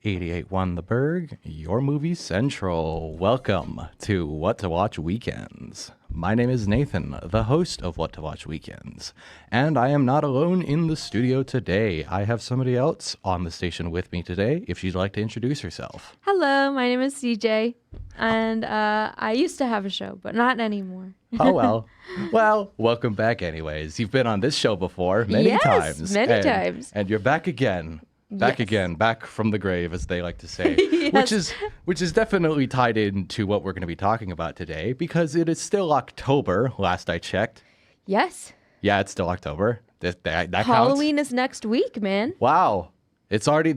88.1 The Burg, your movie central. Welcome to What to Watch Weekends. My name is Nathan, the host of What to Watch Weekends, and I am not alone in the studio today. I have somebody else on the station with me today, if she'd like to introduce herself. Hello, my name is CJ, and I used to have a show, but not anymore. Oh, well. Well, welcome back anyways. You've been on this show before many Yes, times. many times. And you're back again. Back from the grave, as they like to say, Yes. which is definitely tied into what we're going to be talking about today, because it is still October, last I checked. Yes. Yeah, it's still October. That Halloween counts. is next week, man. Wow. It's already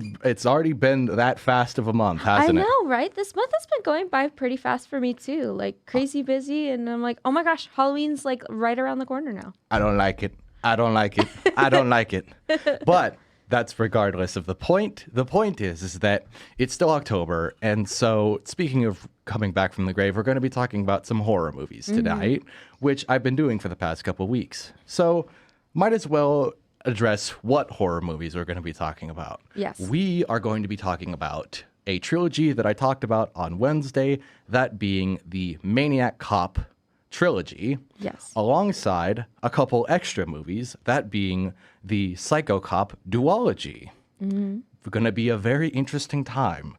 been that fast of a month, hasn't I it? know, right? This month has been going by pretty fast for me, too. Like, crazy busy, and I'm like, oh my gosh, Halloween's, like, right around the corner now. I don't like it. I don't like it. But that's regardless of the point. The point is that it's still October. And so, speaking of coming back from the grave, we're going to be talking about some horror movies tonight, which I've been doing for the past couple weeks. So, might as well address what horror movies we're going to be talking about. Yes. We are going to be talking about a trilogy that I talked about on Wednesday, that being the Maniac Cop trilogy. Yes. Alongside a couple extra movies, that being the Psycho Cop duology. It's going to be a very interesting time.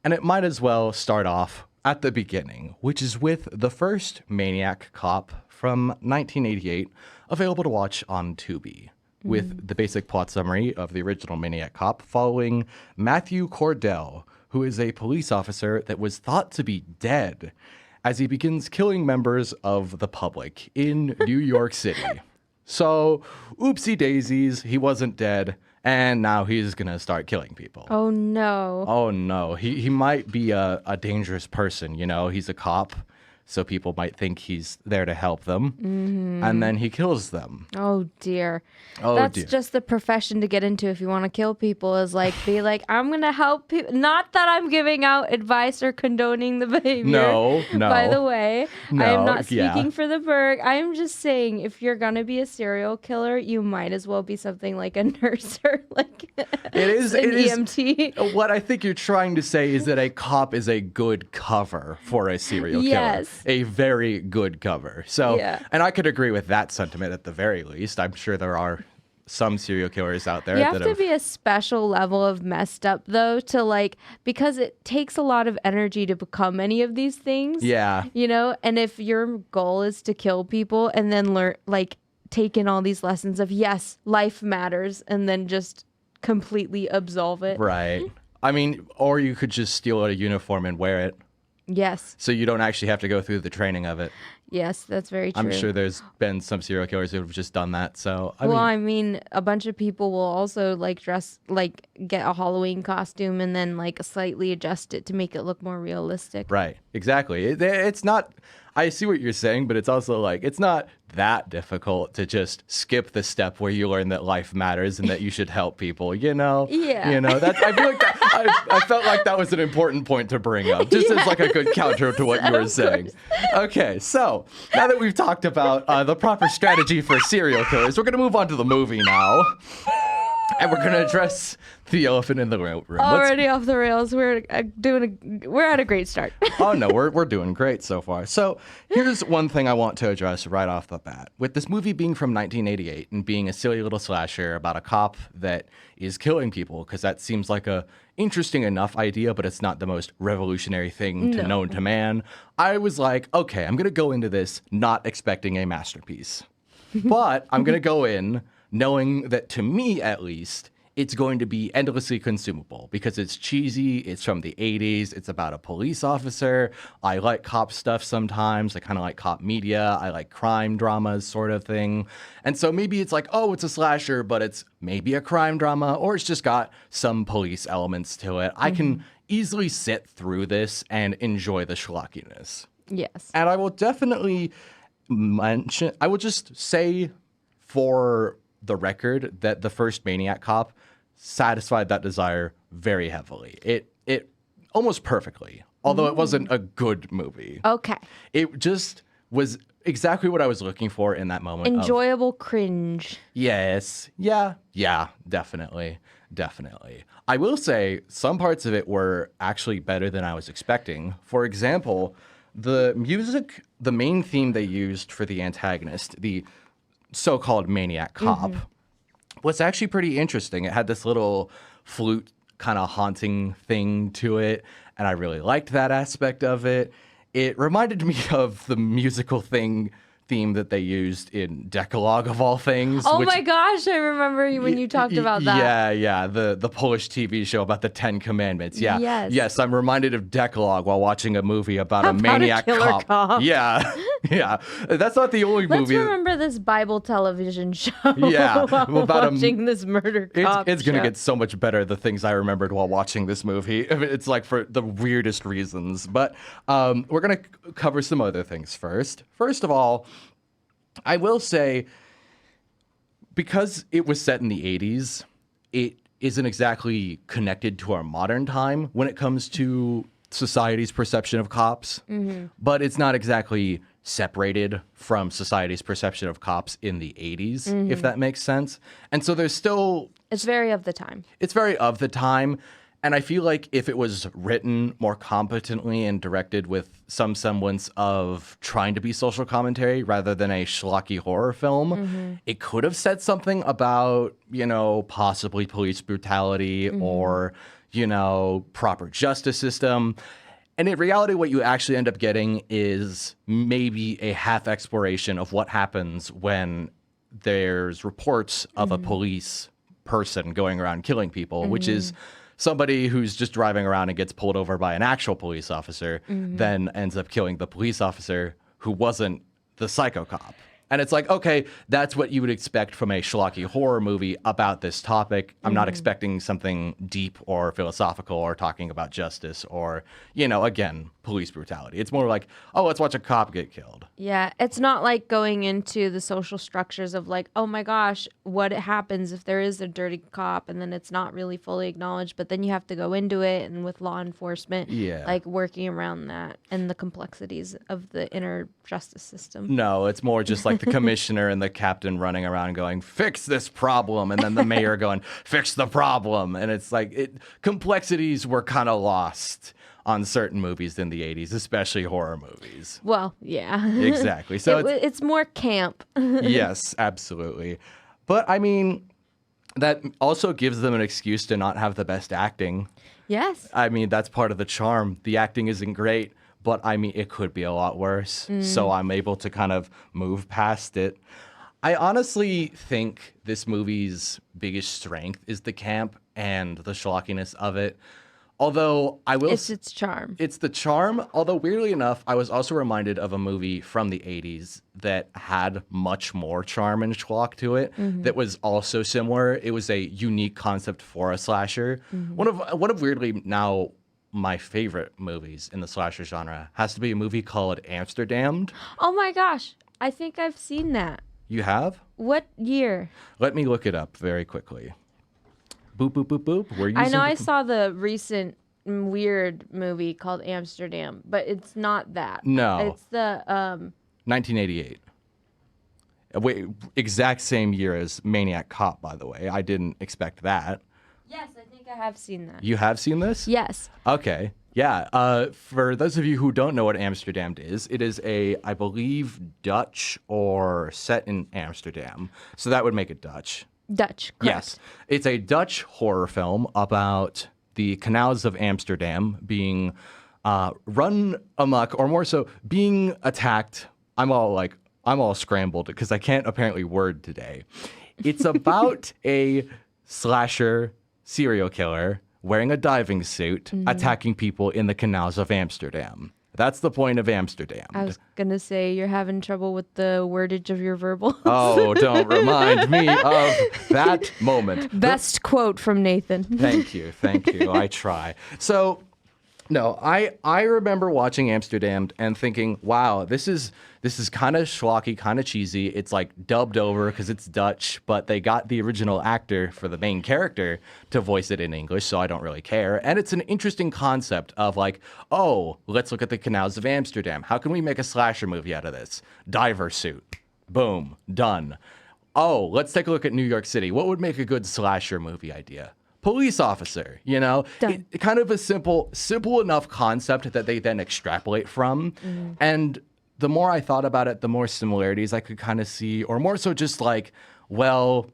And it might as well start off at the beginning, which is with the first Maniac Cop from 1988, available to watch on Tubi, with the basic plot summary of the original Maniac Cop following Matthew Cordell, who is a police officer that was thought to be dead, as he begins killing members of the public in New York City. So, oopsie daisies, he wasn't dead, and now he's gonna start killing people. Oh, no. Oh no, he might be a dangerous person, you know, he's a cop, so people might think he's there to help them, and then he kills them. Oh, dear. Oh, That's dear. just the profession to get into if you want to kill people, is like, be like, I'm going to help people. Not that I'm giving out advice or condoning the behavior. No. By the way, I No, am not yeah. speaking for the Burg. I am just saying, if you're going to be a serial killer, you might as well be something like a nurse or like It is an EMT. What I think you're trying to say is that a cop is a good cover for a serial killer. Yes. A very good cover. So, Yeah. and I could agree with that sentiment at the very least. I'm sure there are some serial killers out there You that have to be a special level of messed up, though, to like, because it takes a lot of energy to become any of these things. Yeah. You know, and if your goal is to kill people and then learn, like, take in all these lessons of, yes, life matters, and then just completely absolve it. Right. I mean, or you could just steal a uniform and wear it, Yes. so you don't actually have to go through the training of it. Yes, that's very true. I'm sure there's been some serial killers who have just done that. So, I mean, a bunch of people will also like dress, like get a Halloween costume and then like slightly adjust it to make it look more realistic. right, exactly. It's not, I see what you're saying, but it's also like, it's not that difficult to just skip the step where you learn that life matters and that you should help people, you know? Yeah. You know, that's, I feel like I felt like that was an important point to bring up, just as like a good counter to what you were saying. Okay, so now that we've talked about the proper strategy for serial killers, we're going to move on to the movie now. And we're going to address the elephant in the room. Already off the rails. We're at a great start. Oh no, we're doing great so far. So here's one thing I want to address right off the bat. With this movie being from 1988 and being a silly little slasher about a cop that is killing people, because that seems like a interesting enough idea, but it's not the most revolutionary thing to known to man. I was like, okay, I'm gonna go into this not expecting a masterpiece, but I'm gonna go in knowing that, to me at least, it's going to be endlessly consumable because it's cheesy, it's from the 80s, it's about a police officer. I like cop stuff sometimes, I kind of like cop media, I like crime dramas sort of thing. And so maybe it's like, oh, it's a slasher, but it's maybe a crime drama, or it's just got some police elements to it. I can easily sit through this and enjoy the schlockiness. Yes. And I will definitely I will just say for the record that the first Maniac Cop satisfied that desire very heavily. It almost perfectly, although it wasn't a good movie. Okay. It just was exactly what I was looking for in that moment. Enjoyable cringe. Yes. Yeah, definitely. Definitely. I will say some parts of it were actually better than I was expecting. For example, the music, the main theme they used for the antagonist, the so-called Maniac cop, was actually pretty interesting. It had this little flute kind of haunting thing to it, and I really liked that aspect of it. It reminded me of the musical theme that they used in Decalogue of all things. Oh my gosh, I remember when you talked about that. Yeah, the Polish TV show about the 10 Commandments. Yeah. Yes. I'm reminded of Decalogue while watching a movie about a maniac killer cop. Yeah. Yeah. That's not the only movie. Let's remember this Bible television show. Yeah, while about watching this murder cop It's going to show. get so much better, the things I remembered while watching this movie. It's like for the weirdest reasons. But we're going to cover some other things first. First of all, I will say, because it was set in the 80s, it isn't exactly connected to our modern time when it comes to society's perception of cops. But it's not exactly separated from society's perception of cops in the 80s, if that makes sense. And so there's still... It's very of the time. It's very of the time. And I feel like if it was written more competently and directed with some semblance of trying to be social commentary rather than a schlocky horror film, it could have said something about, possibly police brutality or, proper justice system. And in reality, what you actually end up getting is maybe a half exploration of what happens when there's reports of a police person going around killing people, which is somebody who's just driving around and gets pulled over by an actual police officer, then ends up killing the police officer who wasn't the psycho cop. And it's like, okay, that's what you would expect from a schlocky horror movie about this topic. I'm not expecting something deep or philosophical or talking about justice or, again, police brutality. It's more like, oh, let's watch a cop get killed. Yeah, it's not like going into the social structures of like, oh my gosh, what happens if there is a dirty cop and then it's not really fully acknowledged, but then you have to go into it and with law enforcement, like working around that and the complexities of the inner justice system. No, it's more just like the commissioner and the captain running around going, fix this problem, and then the mayor going, fix the problem. And it's like complexities were kind of lost on certain movies in the 80s, especially horror movies. Well, yeah. Exactly. So it's more camp. Yes, absolutely. But I mean, that also gives them an excuse to not have the best acting. Yes. I mean, that's part of the charm. The acting isn't great, but I mean, it could be a lot worse. So I'm able to kind of move past it. I honestly think this movie's biggest strength is the camp and the schlockiness of it. Although I will... It's its charm. It's the charm. Although weirdly enough, I was also reminded of a movie from the 80s that had much more charm and schlock to it that was also similar. It was a unique concept for a slasher. One of weirdly now my favorite movies in the slasher genre has to be a movie called Amsterdammed. Oh my gosh. I think I've seen that. You have? What year? Let me look it up very quickly. Boop, boop, boop, boop. I know I saw the recent weird movie called Amsterdam, but it's not that. No. It's the 1988. Wait, exact same year as Maniac Cop, by the way. I didn't expect that. Yes, I think I have seen that. You have seen this? Yes. Okay. Yeah. For those of you who don't know what Amsterdam is, it is I believe, Dutch or set in Amsterdam. So that would make it Dutch. Dutch, correct. Yes. It's a Dutch horror film about the canals of Amsterdam being run amok, or more so, being attacked. I'm all scrambled because I can't apparently word today. It's about a slasher serial killer wearing a diving suit attacking people in the canals of Amsterdam. That's the point of Amsterdam. I was going to say, you're having trouble with the wordage of your verbal. Oh, don't remind me of that moment. Best quote from Nathan. Thank you. I try. So No, I remember watching Amsterdam and thinking, wow, this is kind of schlocky, kind of cheesy. It's like dubbed over because it's Dutch, but they got the original actor for the main character to voice it in English, so I don't really care. And it's an interesting concept of like, oh, let's look at the canals of Amsterdam. How can we make a slasher movie out of this? Diver suit. Boom, done. Oh, let's take a look at New York City. What would make a good slasher movie idea? Police officer, you know, kind of a simple enough concept that they then extrapolate from. And the more I thought about it, the more similarities I could kind of see, or more so just like, well,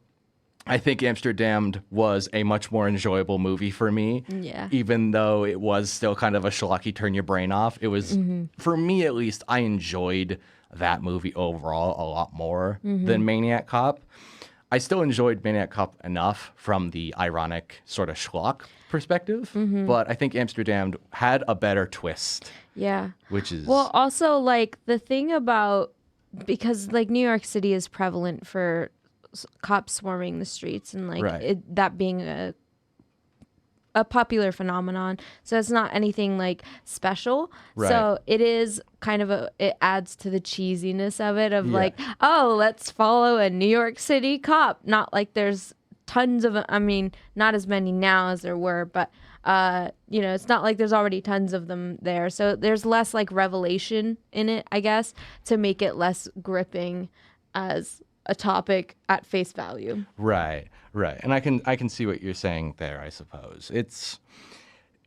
I think Amsterdam was a much more enjoyable movie for me. Yeah. Even though it was still kind of a schlocky turn your brain off. It was, for me at least, I enjoyed that movie overall a lot more than Maniac Cop. I still enjoyed Maniac Cop enough from the ironic sort of schlock perspective, but I think Amsterdam had a better twist. Yeah. Which is... Well, also, like, the thing about... Because, like, New York City is prevalent for cops swarming the streets and, like, that being a popular phenomenon. So it's not anything, like, special. Right. So it is kind of it adds to the cheesiness of it of, like, oh, let's follow a New York City cop. Not like there's tons of... I mean, not as many now as there were, but... you know, it's not like there's already tons of them there. So there's less like revelation in it, I guess, to make it less gripping as a topic at face value. Right. And I can see what you're saying there, I suppose. It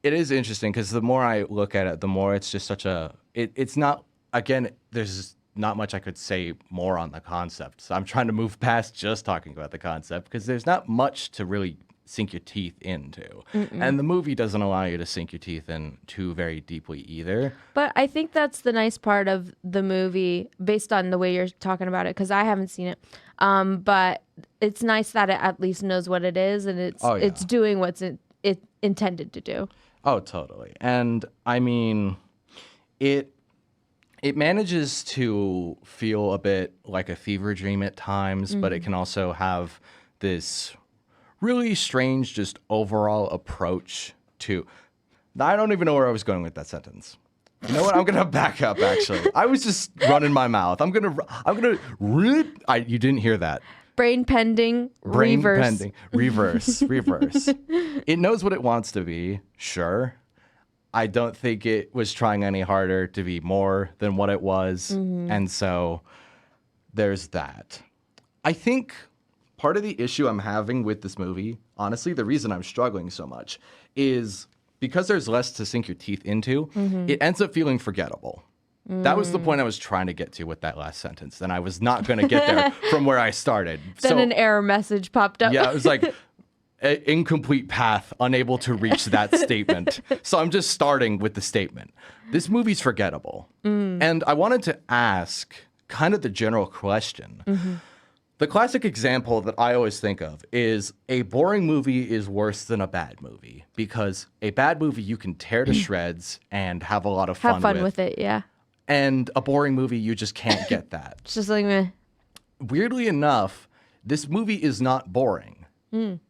is interesting because the more I look at it, the more it's just such a... It's not... Again, there's not much I could say more on the concept. So I'm trying to move past just talking about the concept because there's not much to really sink your teeth into. And the movie doesn't allow you to sink your teeth in too very deeply either. But I think that's the nice part of the movie based on the way you're talking about it, because I haven't seen it. But it's nice that it at least knows what it is and it's doing what's it intended to do. Oh, totally. And I mean, it manages to feel a bit like a fever dream at times, but it can also have this really strange, just overall approach to... I don't even know where I was going with that sentence. You know what? I'm gonna back up. Actually, I was just running my mouth. I'm gonna. You didn't hear that. Brain pending. Reverse. Reverse. It knows what it wants to be. Sure. I don't think it was trying any harder to be more than what it was, and so there's that. I think part of the issue I'm having with this movie, honestly, the reason I'm struggling so much is because there's less to sink your teeth into, it ends up feeling forgettable. That was the point I was trying to get to with that last sentence, and I was not going to get there from where I started. Then an error message popped up. Yeah, it was like, incomplete path, unable to reach that statement. So I'm just starting with the statement. This movie's forgettable. And I wanted to ask kind of the general question. The classic example that I always think of is a boring movie is worse than a bad movie because a bad movie you can tear to shreds and have a lot of fun with. Have fun with it, yeah. And a boring movie, you just can't get that. It's just like meh. Weirdly enough, this movie is not boring,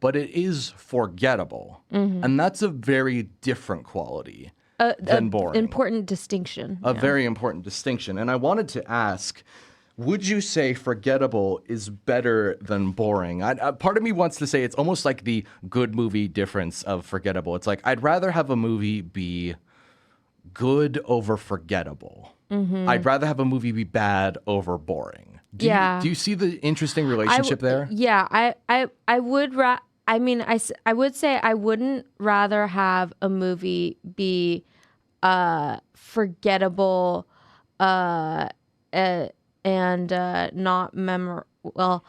but it is forgettable. And that's a very different quality than boring. Important distinction. A very important distinction. And I wanted to ask... Would you say forgettable is better than boring? Part of me wants to say it's almost like the good movie difference of forgettable. It's like I'd rather have a movie be good over forgettable. I'd rather have a movie be bad over boring. Do you see the interesting relationship there? Yeah, I would I would say I wouldn't rather have a movie be forgettable and not memorable. Well,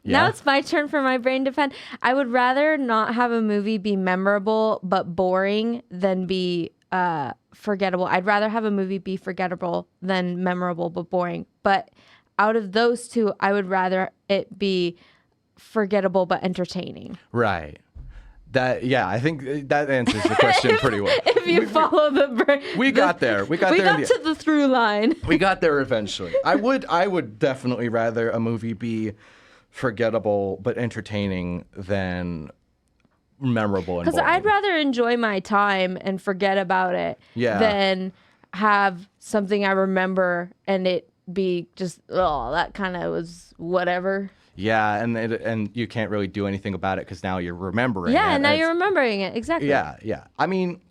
now it's my turn for my brain to pen. I would rather not have a movie be memorable but boring than be forgettable. I'd rather have a movie be forgettable than memorable but boring. But out of those two, I would rather it be forgettable but entertaining. Right. I think that answers the question pretty well. If you follow the brain. We got there. We got to the through line. We got there eventually. I would definitely rather a movie be forgettable but entertaining than memorable and Because boring. I'd rather enjoy my time and forget about it than have something I remember and it be just, oh, that kind of was whatever. Yeah, and you can't really do anything about it because now you're remembering it. Yeah, and now you're remembering it. Exactly. Yeah. I mean,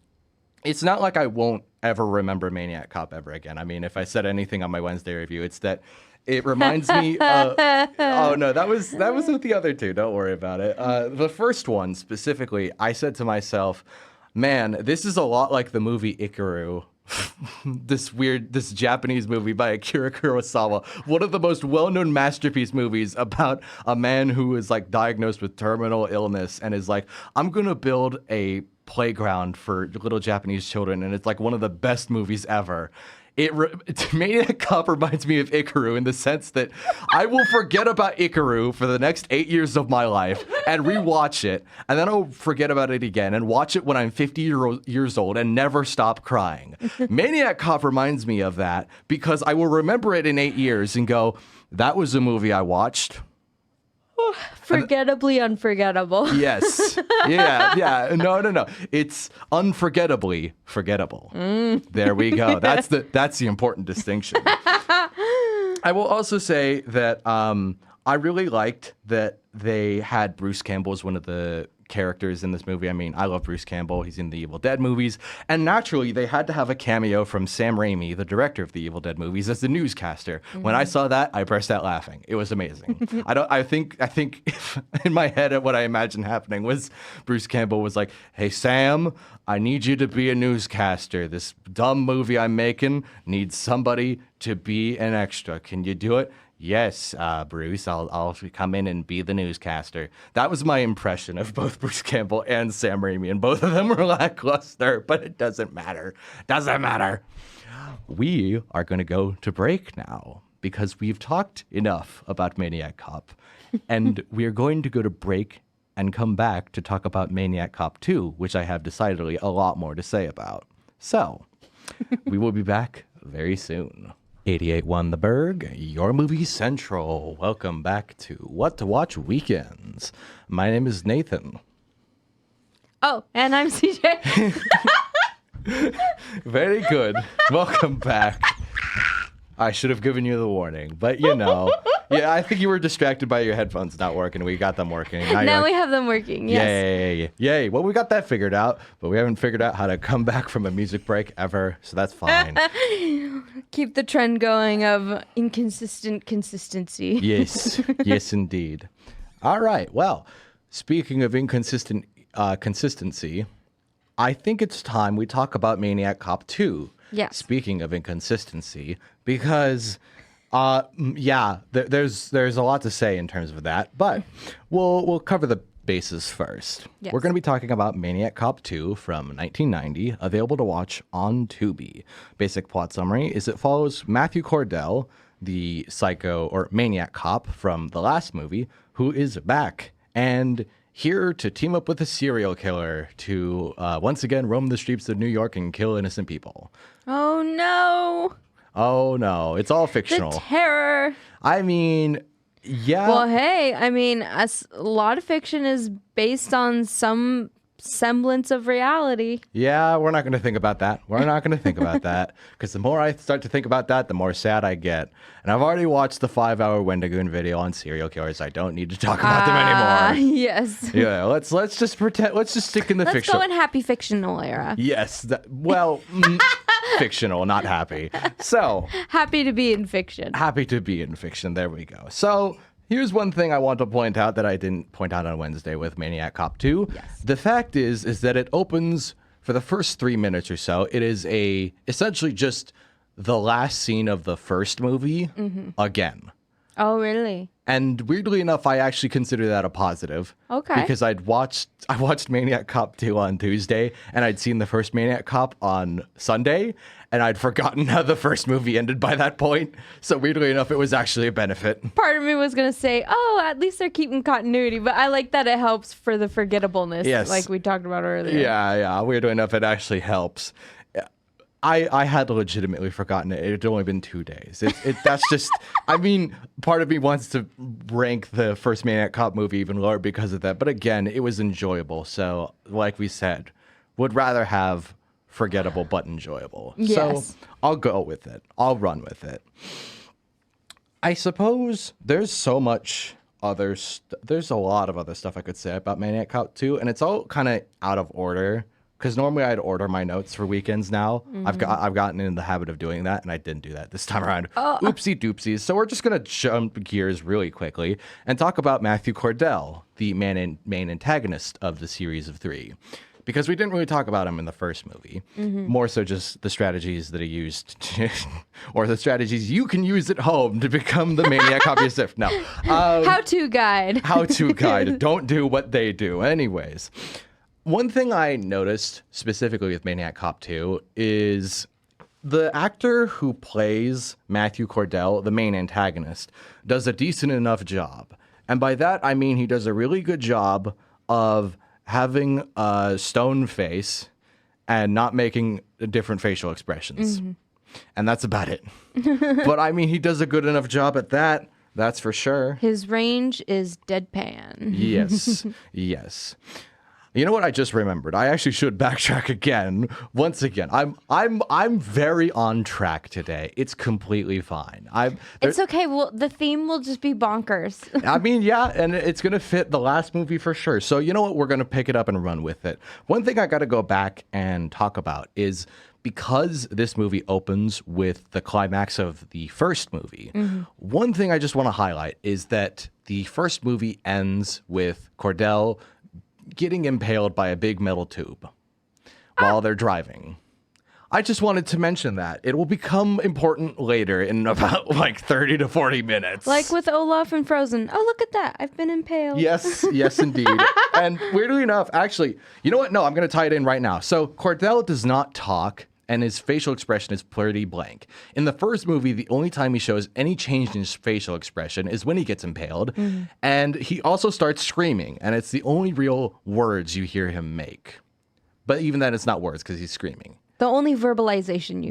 it's not like I won't ever remember Maniac Cop ever again. I mean, if I said anything on my Wednesday review, it's that it reminds me oh no, that was with the other two. Don't worry about it. The first one specifically, I said to myself, man, this is a lot like the movie Ikaru. this Japanese movie by Akira Kurosawa, one of the most well-known masterpiece movies about a man who is like diagnosed with terminal illness and is like, I'm gonna build a playground for little Japanese children, and it's like one of the best movies ever. Maniac Cop reminds me of Ikaru in the sense that I will forget about Ikaru for the next 8 years of my life and rewatch it, and then I'll forget about it again and watch it when I'm 50 years old and never stop crying. Maniac Cop reminds me of that because I will remember it in 8 years and go, that was a movie I watched. Forgettably unforgettable. Yes. Yeah. No. It's unforgettably forgettable. There we go. That's the important distinction. I will also say that I really liked that they had Bruce Campbell as one of the characters in this movie. I mean, I love Bruce Campbell. He's in the Evil Dead movies. And naturally, they had to have a cameo from Sam Raimi, the director of the Evil Dead movies, as the newscaster. When I saw that, I burst out laughing. It was amazing. I think in my head, what I imagined happening was Bruce Campbell was like, hey, Sam, I need you to be a newscaster. This dumb movie I'm making needs somebody to be an extra. Can you do it? Yes, Bruce, I'll come in and be the newscaster. That was my impression of both Bruce Campbell and Sam Raimi, and both of them were lackluster, but it doesn't matter. Doesn't matter. We are going to go to break now because we've talked enough about Maniac Cop, and we are going to go to break and come back to talk about Maniac Cop 2, which I have decidedly a lot more to say about. So, we will be back very soon. 88.1 The Burg, your movie central. Welcome back to What to Watch Weekends. My name is Nathan. Oh, and I'm CJ. Very good. Welcome back. I should have given you the warning, but yeah, I think you were distracted by your headphones not working. We got them working. Now we have them working, yes. Yay. Well, we got that figured out, but we haven't figured out how to come back from a music break ever, so that's fine. Keep the trend going of inconsistent consistency. Yes, indeed. All right, well, speaking of inconsistent consistency, I think it's time we talk about Maniac Cop 2. Yes. Speaking of inconsistency, because there's a lot to say in terms of that, but we'll cover the bases first. Yes. We're going to be talking about Maniac Cop 2 from 1990, available to watch on Tubi. Basic plot summary is it follows Matthew Cordell, the psycho or maniac cop from the last movie, who is back and here to team up with a serial killer to once again roam the streets of New York and kill innocent people. Oh no. It's all fictional. The terror. I mean, yeah. Well, hey, I mean, a lot of fiction is based on some semblance of reality. Yeah, we're not going to think about that. Because the more I start to think about that, the more sad I get. And I've already watched the 5-hour Wendigoon video on serial killers. I don't need to talk about them anymore. Yes. Yeah, let's just pretend. Let's just stick in the fiction. Let's go in happy fictional era. Yes. Fictional, not happy. So. Happy to be in fiction. There we go. So. Here's one thing I want to point out that I didn't point out on Wednesday with Maniac Cop 2. Yes. The fact is that it opens for the first 3 minutes or so. It is essentially just the last scene of the first movie again. Oh, really? And weirdly enough, I actually consider that a positive. Okay. Because I watched Maniac Cop 2 on Tuesday, and I'd seen the first Maniac Cop on Sunday, and I'd forgotten how the first movie ended by that point. So weirdly enough, it was actually a benefit. Part of me was going to say, oh, at least they're keeping continuity, but I like that it helps for the forgettableness, like we talked about earlier. Yeah. Weirdly enough, it actually helps. I had legitimately forgotten it. It had only been 2 days. That's just, I mean, part of me wants to rank the first Maniac Cop movie even lower because of that. But again, it was enjoyable. So, like we said, would rather have forgettable but enjoyable. Yes. So I'll go with it. I'll run with it. I suppose there's so much there's a lot of other stuff I could say about Maniac Cop 2, and it's all kind of out of order. Because normally I'd order my notes for weekends now. I've gotten in the habit of doing that, and I didn't do that this time around. Oopsie doopsies. So we're just going to jump gears really quickly and talk about Matthew Cordell, the main antagonist of the series of 3. Because we didn't really talk about him in the first movie. More so just the strategies that he used, or the strategies you can use at home to become the Maniac Cop yourself. No. How-to guide. How-to guide. Don't do what they do. Anyways. One thing I noticed specifically with Maniac Cop 2 is the actor who plays Matthew Cordell, the main antagonist, does a decent enough job. And by that, I mean he does a really good job of having a stone face and not making different facial expressions. And that's about it. But I mean, he does a good enough job at that. That's for sure. His range is deadpan. Yes. Yes. You know what I just remembered? I actually should backtrack again. Once again, I'm very on track today. It's completely fine. It's okay. Well, the theme will just be bonkers. I mean, yeah, and it's gonna fit the last movie for sure. So you know what? We're gonna pick it up and run with it. One thing I got to go back and talk about is because this movie opens with the climax of the first movie. One thing I just want to highlight is that the first movie ends with Cordell getting impaled by a big metal tube while they're driving. I just wanted to mention that. It will become important later in about like 30 to 40 minutes. Like with Olaf and Frozen. Oh, look at that. I've been impaled. Yes, yes, indeed. And weirdly enough, actually, you know what? No, I'm going to tie it in right now. So Cordell does not talk, and his facial expression is pretty blank. In the first movie, the only time he shows any change in his facial expression is when he gets impaled, and he also starts screaming, and it's the only real words you hear him make. But even then, it's not words because he's screaming. The only verbalization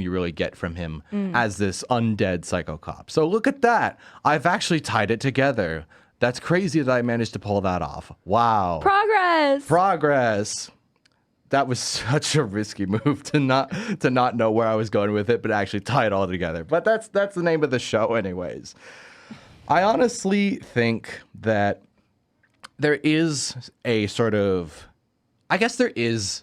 you really get from him as this undead psycho cop. So look at that. I've actually tied it together. That's crazy that I managed to pull that off. Wow. Progress. That was such a risky move to not know where I was going with it, but actually tie it all together. But that's the name of the show anyways. I honestly think that there is a sort of, I guess there is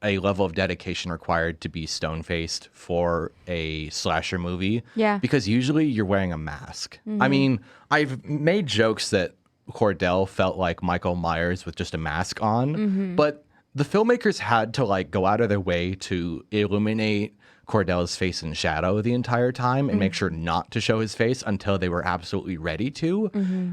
a level of dedication required to be stone-faced for a slasher movie. Yeah. Because usually you're wearing a mask. I mean, I've made jokes that Cordell felt like Michael Myers with just a mask on, but the filmmakers had to like go out of their way to illuminate Cordell's face in shadow the entire time and make sure not to show his face until they were absolutely ready to.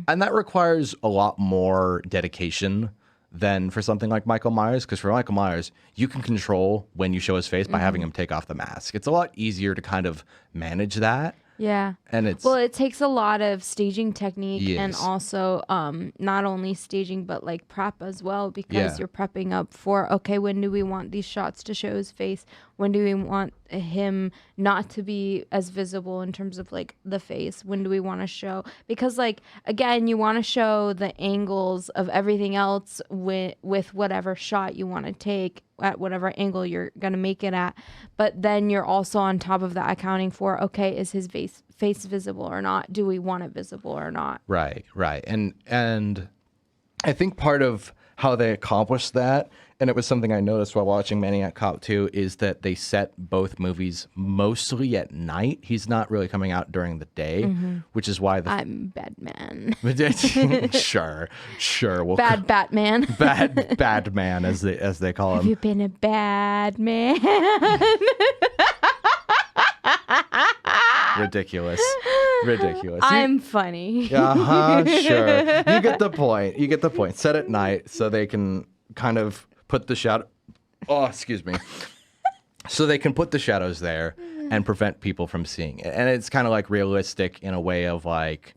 And that requires a lot more dedication than for something like Michael Myers, because for Michael Myers, you can control when you show his face by having him take off the mask. It's a lot easier to kind of manage that. Yeah. And it takes a lot of staging technique and Yes. also not only staging but like prep as well, because you're prepping up for, okay, when do we want these shots to show his face? When do we want him not to be as visible in terms of like the face? When do we want to show? Because like, again, you want to show the angles of everything else with whatever shot you want to take at whatever angle you're going to make it at. But then you're also on top of that accounting for, okay, is his face visible or not? Do we want it visible or not? Right. And I think part of how they accomplished that, and it was something I noticed while watching Maniac Cop 2, is that they set both movies mostly at night. He's not really coming out during the day, which is why I'm Batman. Sure. We'll Bad Batman. bad man, as they call him. Have you been a bad man? Ridiculous. I'm funny. Sure. You get the point. Set at night so they can kind of put the shadow. Oh, excuse me. So they can put the shadows there and prevent people from seeing it. And it's kind of like realistic in a way of like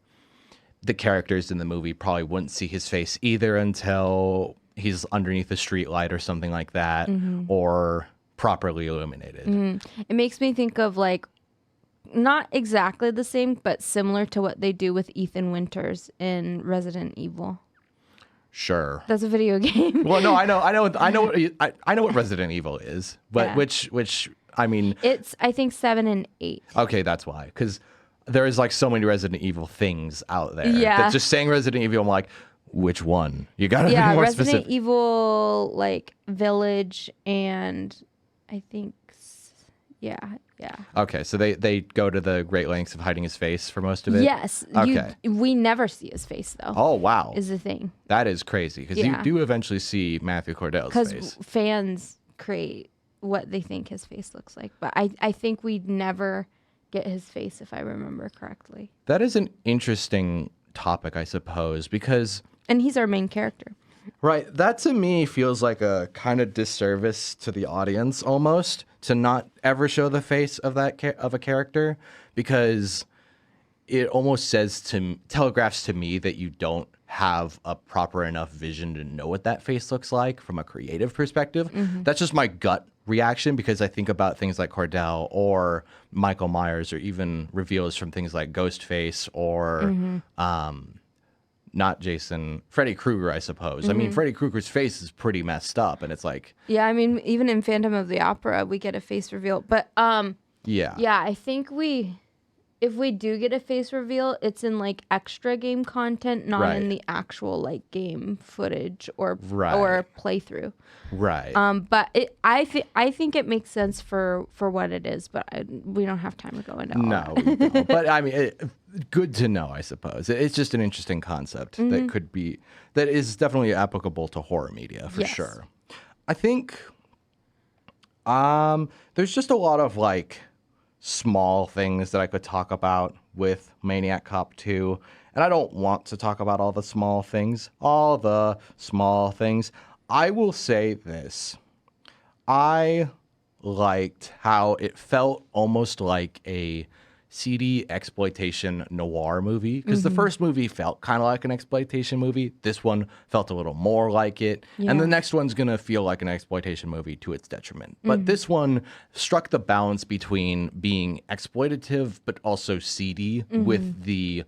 the characters in the movie probably wouldn't see his face either until he's underneath a street light or something like that, or properly illuminated. It makes me think of like not exactly the same, but similar to what they do with Ethan Winters in Resident Evil. Sure. That's a video game. Well, no, I know what Resident Evil is, but Yeah. which I mean, It's, I think, 7 and 8. okay, that's why, because there is like so many Resident Evil things out there. Yeah. That just saying Resident Evil, I'm like, which one? You gotta Yeah, be more Resident specific. Evil, like, Village, and I think, yeah. Okay, so they go to the great lengths of hiding his face for most of it. Yes. Okay. We never see his face, though. Oh wow, Is the thing. that is crazy because Yeah. you do eventually see Matthew Cordell's Because face. fans create what they think his face looks like. But I think we'd never get his face, if I remember correctly. That is an interesting topic, I suppose, because And he's our main character. right, that to me feels like a kind of disservice to the audience almost to not ever show the face of of a character, because it almost telegraphs to me that you don't have a proper enough vision to know what that face looks like from a creative perspective. That's just my gut reaction, because I think about things like Cordell or Michael Myers, or even reveals from things like Ghostface or not Jason, Freddy Krueger, I suppose. I mean, Freddy Krueger's face is pretty messed up, and it's like, Yeah, I mean, even in Phantom of the Opera, we get a face reveal. But yeah, I think if we do get a face reveal, it's in like extra game content, not in Right. the actual like game footage or Right. playthrough. right. But I think it makes sense for what it is, but we don't have time to go into all No, that. we don't. But I mean, good to know, I suppose. It's just an interesting concept that is definitely applicable to horror media for Yes. sure. I think there's just a lot of like small things that I could talk about with Maniac Cop 2, and I don't want to talk about all the small things. I will say this. I liked how it felt almost like a seedy exploitation noir movie, because the first movie felt kind of like an exploitation movie. This one felt a little more like it. And Yeah. the next one's going to feel like an exploitation movie to its detriment. But this one struck the balance between being exploitative but also seedy with the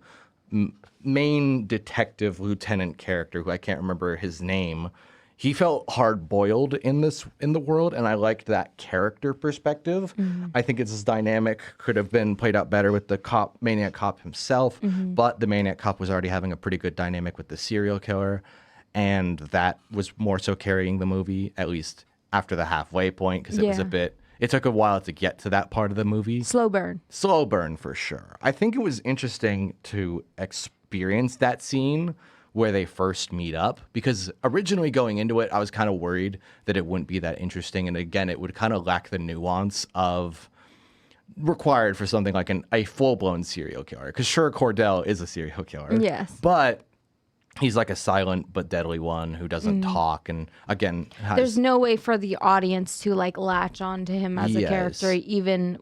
main detective lieutenant character, who I can't remember his name. He felt hard-boiled in the world, and I liked that character perspective. I think its dynamic could have been played out better with the Maniac Cop himself, but the Maniac Cop was already having a pretty good dynamic with the serial killer, and that was more so carrying the movie, at least after the halfway point, because it took a while to get to that part of the movie. Slow burn. Slow burn for sure. I think it was interesting to experience that scene where they first meet up, because originally going into it, I was kind of worried that it wouldn't be that interesting. And again, it would kind of lack the nuance of required for something like a full-blown serial killer. Because sure, Cordell is a serial killer. Yes. But he's like a silent but deadly one who doesn't talk, and again, There's no way for the audience to like latch on to him as a Yes. character, even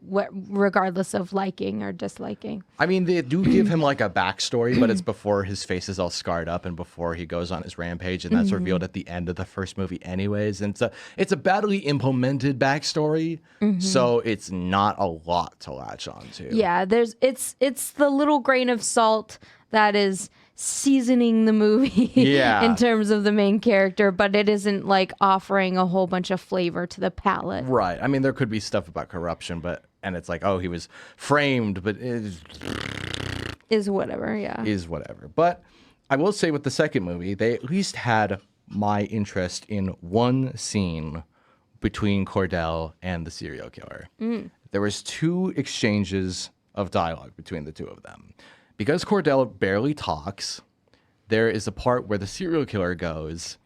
regardless of liking or disliking. I mean, they do give him like a backstory, but it's before his face is all scarred up and before he goes on his rampage, and that's revealed at the end of the first movie anyways. And it's a badly implemented backstory, so it's not a lot to latch on to. Yeah, it's the little grain of salt that is seasoning the movie Yeah. in terms of the main character, but it isn't like offering a whole bunch of flavor to the palate. Right. I mean, there could be stuff about corruption, and it's like, oh, he was framed, but it Is whatever, yeah. is whatever. But I will say with the second movie, they at least had my interest in one scene between Cordell and the serial killer. There was 2 exchanges of dialogue between the two of them. Because Cordell barely talks, there is a part where the serial killer goes,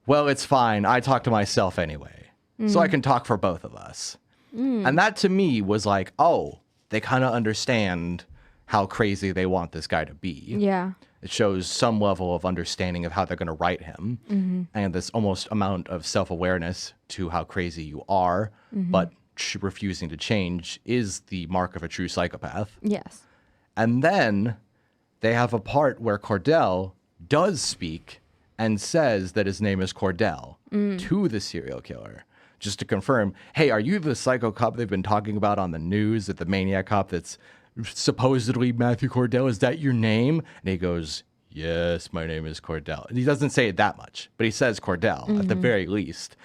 well, it's fine. I talk to myself anyway, so I can talk for both of us. And that to me was like, oh, they kind of understand how crazy they want this guy to be. Yeah. It shows some level of understanding of how they're going to write him, and this almost amount of self-awareness to how crazy you are, but refusing to change is the mark of a true psychopath. Yes. And then they have a part where Cordell does speak and says that his name is Cordell to the serial killer. just to confirm, hey, are you the psycho cop they've been talking about on the news, that the Maniac cop that's supposedly Matthew Cordell? Is that your name? And he goes, yes, my name is Cordell. And he doesn't say it that much, but he says Cordell at the very least.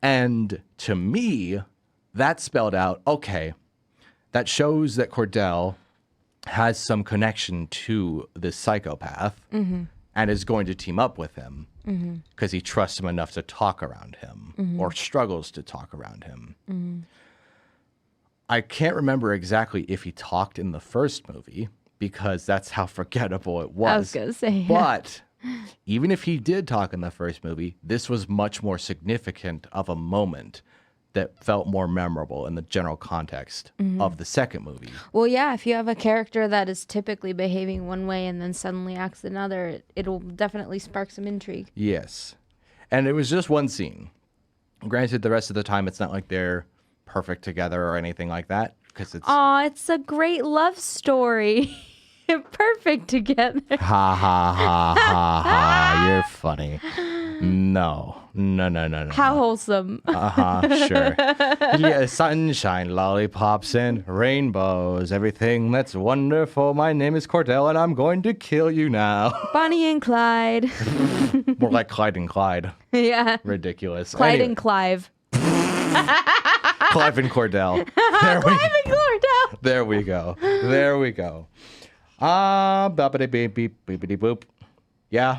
And to me, that spelled out, okay, that shows that Cordell has some connection to this psychopath and is going to team up with him because he trusts him enough to talk around him or struggles to talk around him. I can't remember exactly if he talked in the first movie because that's how forgettable it was. I was going to say, But even if he did talk in the first movie, this was much more significant of a moment that felt more memorable in the general context of the second movie. Well, yeah, if you have a character that is typically behaving one way and then suddenly acts another, it'll definitely spark some intrigue. Yes. And it was just one scene. Granted, the rest of the time, it's not like they're perfect together or anything like that. Because it's a great love story. Perfect together. Ha ha ha ha ha. You're funny. No. How wholesome. Sure. Yeah, sunshine, lollipops, and rainbows. Everything that's wonderful. My name is Cordell, and I'm going to kill you now. Bonnie and Clyde. More like Clyde and Clyde. Yeah. Ridiculous. Clyde and Clive. Clive and Cordell. Clive and Cordell. There we go. There we go. Boppity beep beep beepity boop. Yeah.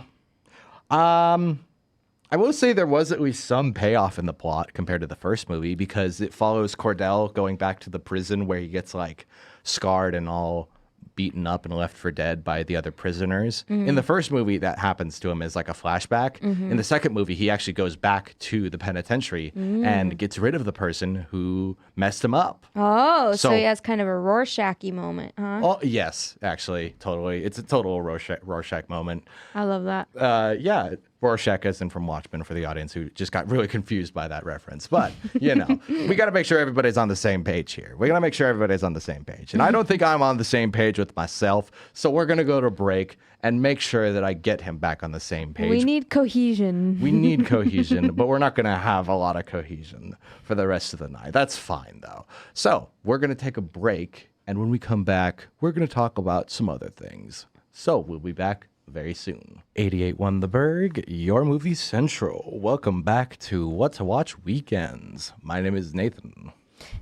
I will say there was at least some payoff in the plot compared to the first movie because it follows Cordell going back to the prison where he gets like scarred and all beaten up and left for dead by the other prisoners. In the first movie, that happens to him as like a flashback. In the second movie, he actually goes back to the penitentiary and gets rid of the person who messed him up. Oh, so he has kind of a Rorschach-y moment, huh? Oh, yes, actually, totally. It's a total Rorschach moment. I love that. Yeah, Rorschach isn't from Watchmen for the audience who just got really confused by that reference. But, you know, we got to make sure everybody's on the same page here. We got to make sure everybody's on the same page. And I don't think I'm on the same page with myself. So we're going to go to break and make sure that I get him back on the same page. We need cohesion. We need cohesion, but we're not going to have a lot of cohesion for the rest of the night. That's fine, though. So we're going to take a break. And when we come back, we're going to talk about some other things. So we'll be back very soon. 88.1 The Burg, your movie central. Welcome back to What to Watch Weekends. My name is Nathan.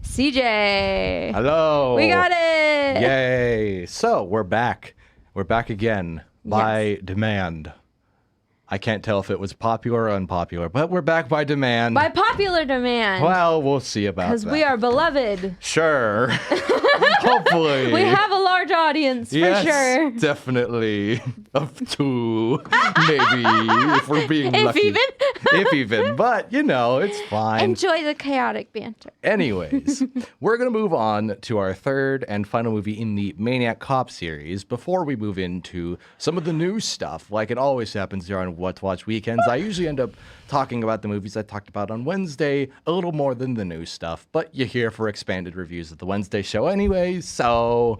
CJ. Hello. We got it. Yay. So we're back. We're back again by demand. I can't tell if it was popular or unpopular, but we're back by demand. By popular demand. Well, we'll see about that. Because we are beloved. Sure. Hopefully. We have a large audience, for sure. Definitely. Of two, maybe, if we're being lucky. If even. But, you know, it's fine. Enjoy the chaotic banter. Anyways, we're going to move on to our third and final movie in the Maniac Cop series before we move into some of the new stuff. Like it always happens here on What to Watch Weekends. I usually end up talking about the movies I talked about on Wednesday a little more than the new stuff, but you're here for expanded reviews of the Wednesday show anyway, so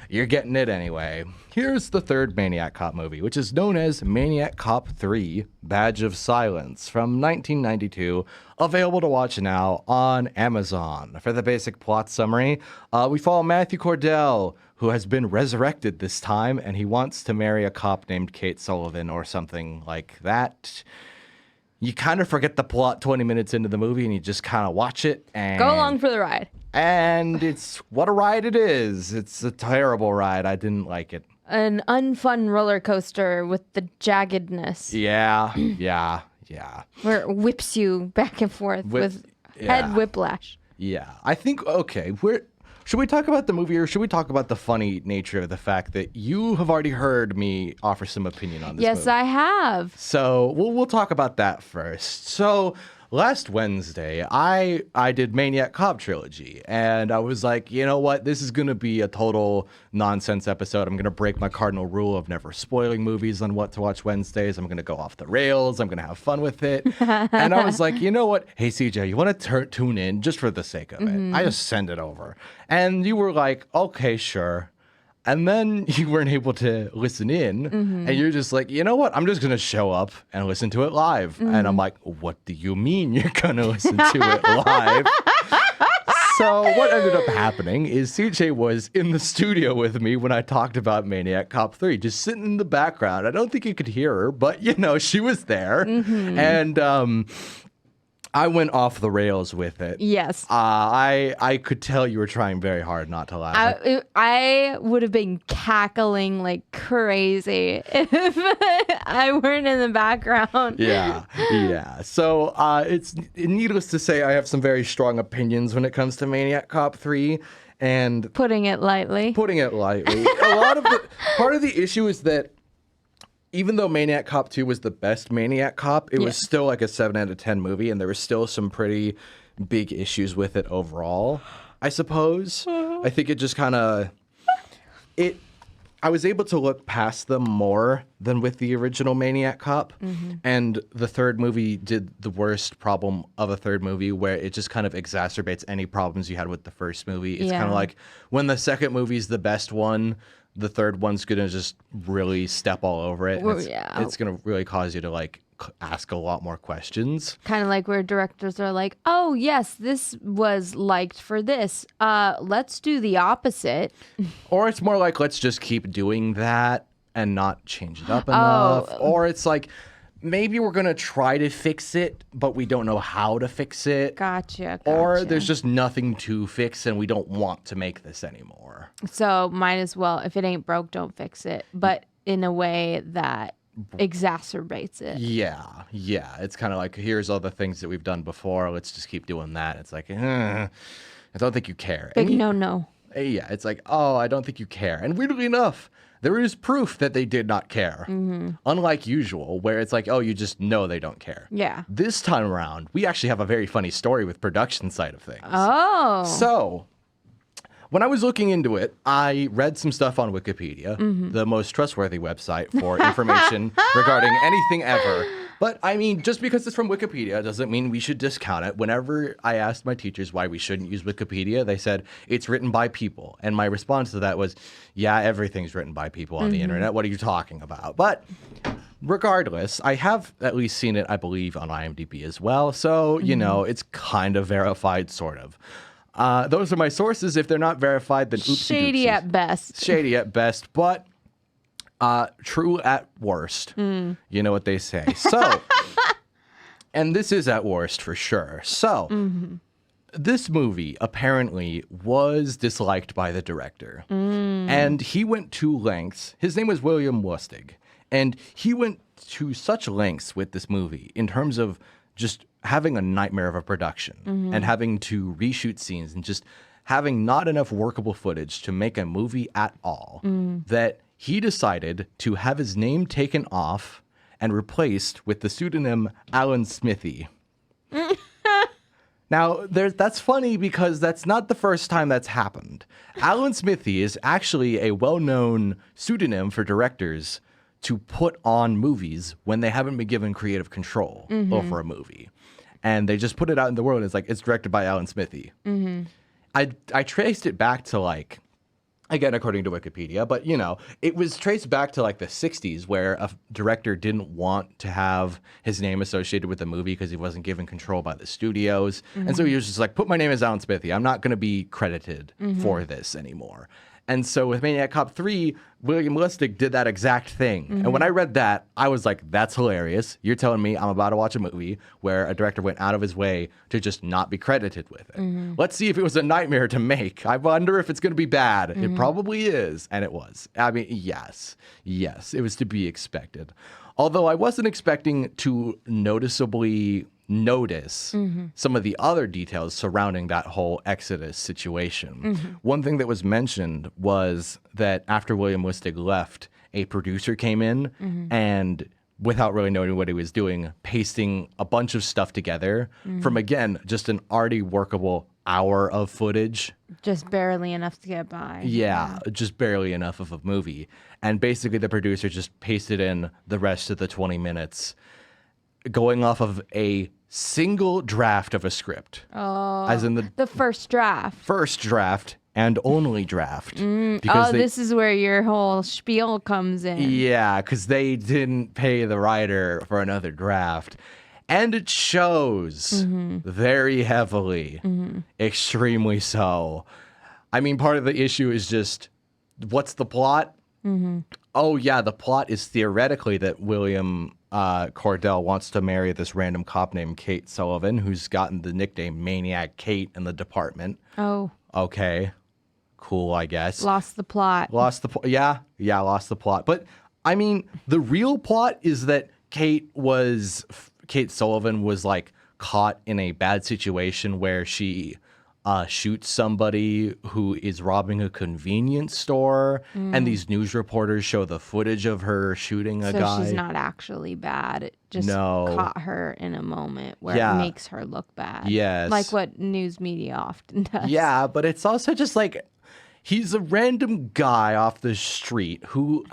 you're getting it anyway. Here's the third Maniac Cop movie, which is known as Maniac Cop 3 Badge of Silence from 1992, available to watch now on Amazon. For the basic plot summary, we follow Matthew Cordell, who has been resurrected this time, and he wants to marry a cop named Kate Sullivan or something like that. You kind of forget the plot 20 minutes into the movie, and you just kind of watch it. And go along for the ride. And it's what a ride it is. It's a terrible ride. I didn't like it. An unfun roller coaster with the jaggedness. Yeah. Where it whips you back and forth with head whiplash. Yeah. I think, okay, should we talk about the movie or should we talk about the funny nature of the fact that you have already heard me offer some opinion on this movie? Yes, I have. So we'll talk about that first. So last Wednesday, I did Maniac Cop Trilogy, and I was like, you know what? This is going to be a total nonsense episode. I'm going to break my cardinal rule of never spoiling movies on What to Watch Wednesdays. I'm going to go off the rails. I'm going to have fun with it. And I was like, you know what? Hey, CJ, you want to tune in just for the sake of it? I just send it over. And you were like, okay, sure. And then you weren't able to listen in, and you're just like, you know what? I'm just going to show up and listen to it live. And I'm like, what do you mean you're going to listen to it live? So what ended up happening is CJ was in the studio with me when I talked about Maniac Cop 3, just sitting in the background. I don't think you could hear her, but, she was there. And I went off the rails with it. Yes. I could tell you were trying very hard not to laugh. I would have been cackling like crazy if I weren't in the background. Yeah. So it's needless to say, I have some very strong opinions when it comes to Maniac Cop 3. And putting it lightly. Part of the issue is that even though Maniac Cop 2 was the best Maniac Cop, it was still like a 7 out of 10 movie, and there were still some pretty big issues with it overall, I suppose. I think it just kind of... I was able to look past them more than with the original Maniac Cop, and the third movie did the worst problem of a third movie where it just kind of exacerbates any problems you had with the first movie. It's kind of like when the second movie's the best one, the third one's going to just really step all over it. It's going to really cause you to like ask a lot more questions. Kind of like where directors are like, oh, yes, this was liked for this. Let's do the opposite. Or it's more like, let's just keep doing that and not change it up enough. Or it's like, maybe we're going to try to fix it, but we don't know how to fix it. Gotcha. Or there's just nothing to fix and we don't want to make this anymore. So might as well, if it ain't broke, don't fix it. But in a way that exacerbates it. Yeah. It's kind of like, here's all the things that we've done before. Let's just keep doing that. It's like, I don't think you care. Big no. Yeah, it's like, oh, I don't think you care. And weirdly enough, there is proof that they did not care. Unlike usual, where it's like, oh, you just know they don't care. Yeah. This time around, we actually have a very funny story with production side of things. Oh. So, when I was looking into it, I read some stuff on Wikipedia, the most trustworthy website for information regarding anything ever. But, I mean, just because it's from Wikipedia doesn't mean we should discount it. Whenever I asked my teachers why we shouldn't use Wikipedia, they said, it's written by people. And my response to that was, yeah, everything's written by people on the internet. What are you talking about? But regardless, I have at least seen it, I believe, on IMDb as well. So, it's kind of verified, sort of. Those are my sources. If they're not verified, then oopsie-doopsies. Shady at best. Shady at best, but true at worst. You know what they say. So, and this is at worst for sure. So, this movie apparently was disliked by the director. And he went to lengths. His name was William Lustig. And he went to such lengths with this movie in terms of just having a nightmare of a production and having to reshoot scenes and just having not enough workable footage to make a movie at all, that he decided to have his name taken off and replaced with the pseudonym Alan Smithy. Now, that's funny because that's not the first time that's happened. Alan Smithy is actually a well-known pseudonym for directors to put on movies when they haven't been given creative control over a movie. And they just put it out in the world. It's like, it's directed by Alan Smithy. I traced it back to like, again, according to Wikipedia, but it was traced back to like the 60s where a director didn't want to have his name associated with the movie because he wasn't given control by the studios. And so he was just like, put my name as Alan Smithy. I'm not going to be credited for this anymore. And so with Maniac Cop 3, William Lustig did that exact thing. And when I read that, I was like, that's hilarious. You're telling me I'm about to watch a movie where a director went out of his way to just not be credited with it. Let's see if it was a nightmare to make. I wonder if it's going to be bad. It probably is. And it was. I mean, yes, it was to be expected. Although I wasn't expecting to noticeably notice some of the other details surrounding that whole Exodus situation. One thing that was mentioned was that after William Lustig left, a producer came in and, without really knowing what he was doing, pasting a bunch of stuff together from, again, just an already workable hour of footage. Just barely enough to get by. Yeah, just barely enough of a movie. And basically the producer just pasted in the rest of the 20 minutes going off of a single draft of a script. Oh, as in the first draft. First draft, and only draft. Oh, this is where your whole spiel comes in. Yeah, because they didn't pay the writer for another draft. And it shows very heavily, extremely so. I mean, part of the issue is just, what's the plot? Oh, yeah, the plot is theoretically that William Cordell wants to marry this random cop named Kate Sullivan, who's gotten the nickname Maniac Kate in the department. Oh. Okay. Cool, I guess. Lost the plot. Lost the lost the plot. But I mean, the real plot is that Kate Sullivan was like caught in a bad situation where she shoots somebody who is robbing a convenience store, and these news reporters show the footage of her shooting a guy. So she's not actually bad. It just caught her in a moment where it makes her look bad. Yes. Like what news media often does. Yeah, but it's also just like, he's a random guy off the street who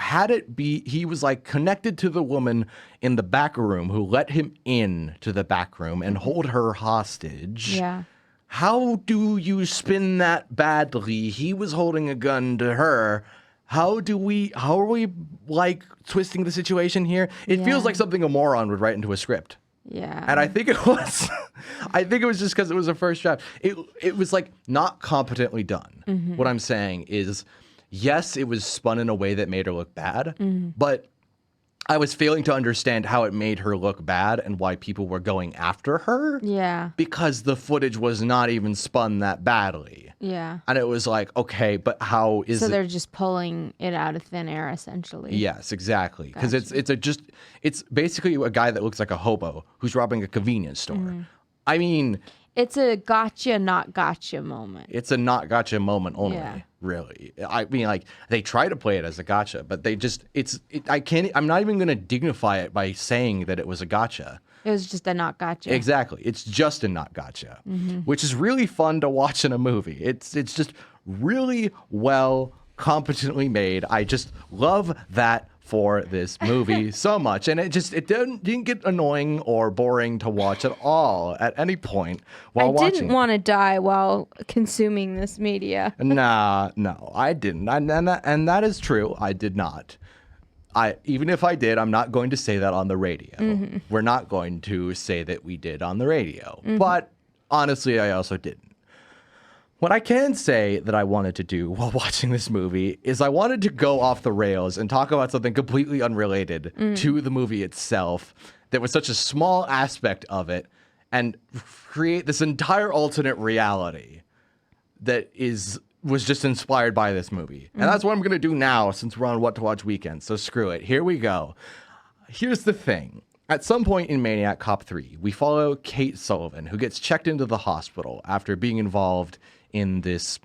he was like connected to the woman in the back room who let him in to the back room and hold her hostage. Yeah. How do you spin that badly? He was holding a gun to her. How are we like twisting the situation here? It feels like something a moron would write into a script. Yeah. And I think it was just because it was a first draft. It was like not competently done. What I'm saying is, yes, it was spun in a way that made her look bad, but I was failing to understand how it made her look bad and why people were going after her. Yeah. Because the footage was not even spun that badly. Yeah. And it was like, okay, but how is So they're just pulling it out of thin air, essentially. Yes, exactly. Because it's basically a guy that looks like a hobo who's robbing a convenience store. I mean, it's a gotcha, not gotcha moment. It's a not gotcha moment only, Yeah. really. I mean, like, they try to play it as a gotcha, but I'm not even going to dignify it by saying that it was a gotcha. It was just a not gotcha. Exactly. It's just a not gotcha, which is really fun to watch in a movie. It's just really well, competently made. I just love that for this movie so much, and it didn't get annoying or boring to watch at all at any point while watching. I didn't want to die while consuming this media. No, I didn't, and that is true. I did not. Even if I did, I'm not going to say that on the radio. We're not going to say that we did on the radio, but honestly, I also didn't. What I can say that I wanted to do while watching this movie is I wanted to go off the rails and talk about something completely unrelated to the movie itself that was such a small aspect of it and create this entire alternate reality that was just inspired by this movie. And that's what I'm going to do now since we're on What to Watch weekend. So screw it. Here we go. Here's the thing. At some point in Maniac Cop 3, we follow Kate Sullivan, who gets checked into the hospital after being involved in this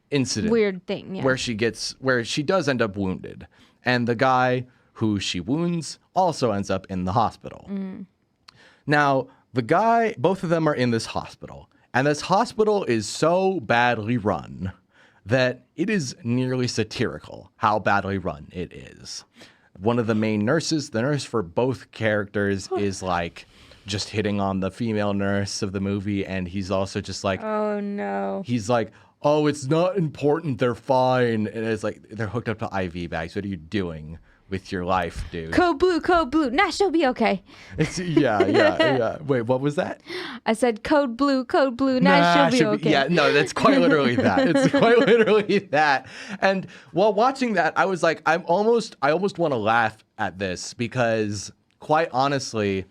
incident. Weird thing, yeah. Where she does end up wounded. And the guy who she wounds also ends up in the hospital. Now, both of them are in this hospital. And this hospital is so badly run that it is nearly satirical how badly run it is. One of the main nurses, the nurse for both characters, is like just hitting on the female nurse of the movie, and he's also just like, oh no. He's like, oh, it's not important, they're fine. And it's like, they're hooked up to IV bags. What are you doing with your life, dude? Code blue. Nah, she'll be okay. Yeah. Wait, what was that? I said code blue. Nah, she'll be okay. Yeah, no, that's quite literally that. It's quite literally that. And while watching that, I was like, I almost want to laugh at this because, quite honestly,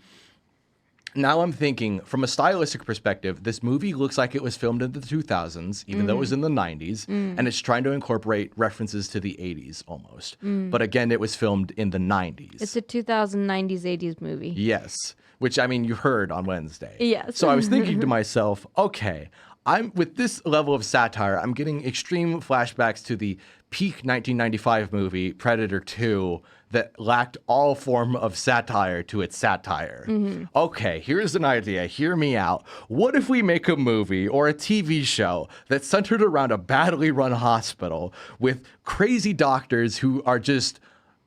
now I'm thinking, from a stylistic perspective, this movie looks like it was filmed in the 2000s, even though it was in the 90s, and it's trying to incorporate references to the 80s almost. But again, it was filmed in the 90s. It's a 2090s, 80s movie. Yes, which, I mean, you heard on Wednesday. Yes. So I was thinking to myself, okay, with this level of satire, I'm getting extreme flashbacks to the peak 1995 movie, Predator 2, that lacked all form of satire to its satire. Okay, here's an idea. Hear me out. What if we make a movie or a TV show that's centered around a badly run hospital with crazy doctors who are just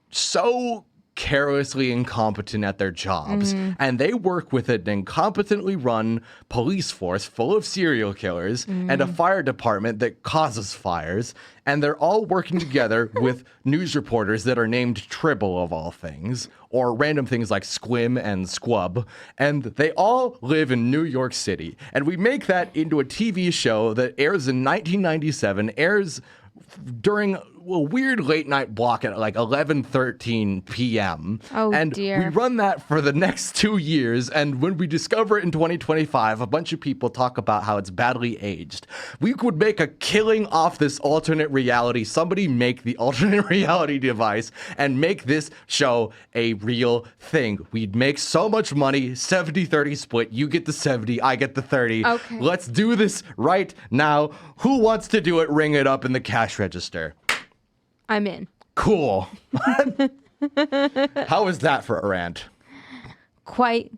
so carelessly incompetent at their jobs, and they work with an incompetently run police force full of serial killers and a fire department that causes fires, and they're all working together with news reporters that are named Tribble of all things, or random things like Squim and Squub, and they all live in New York City. And we make that into a TV show that airs in 1997, airs during a weird late night block at like 11:13 p.m. Oh, and dear. we run that for the next 2 years. And when we discover it in 2025, a bunch of people talk about how it's badly aged. We could make a killing off this alternate reality. Somebody make the alternate reality device and make this show a real thing. We'd make so much money, 70-30 split. You get the 70, I get the 30. Okay. Let's do this right now. Who wants to do it? Ring it up in the cash register. I'm in. Cool. How was that for a rant? Quite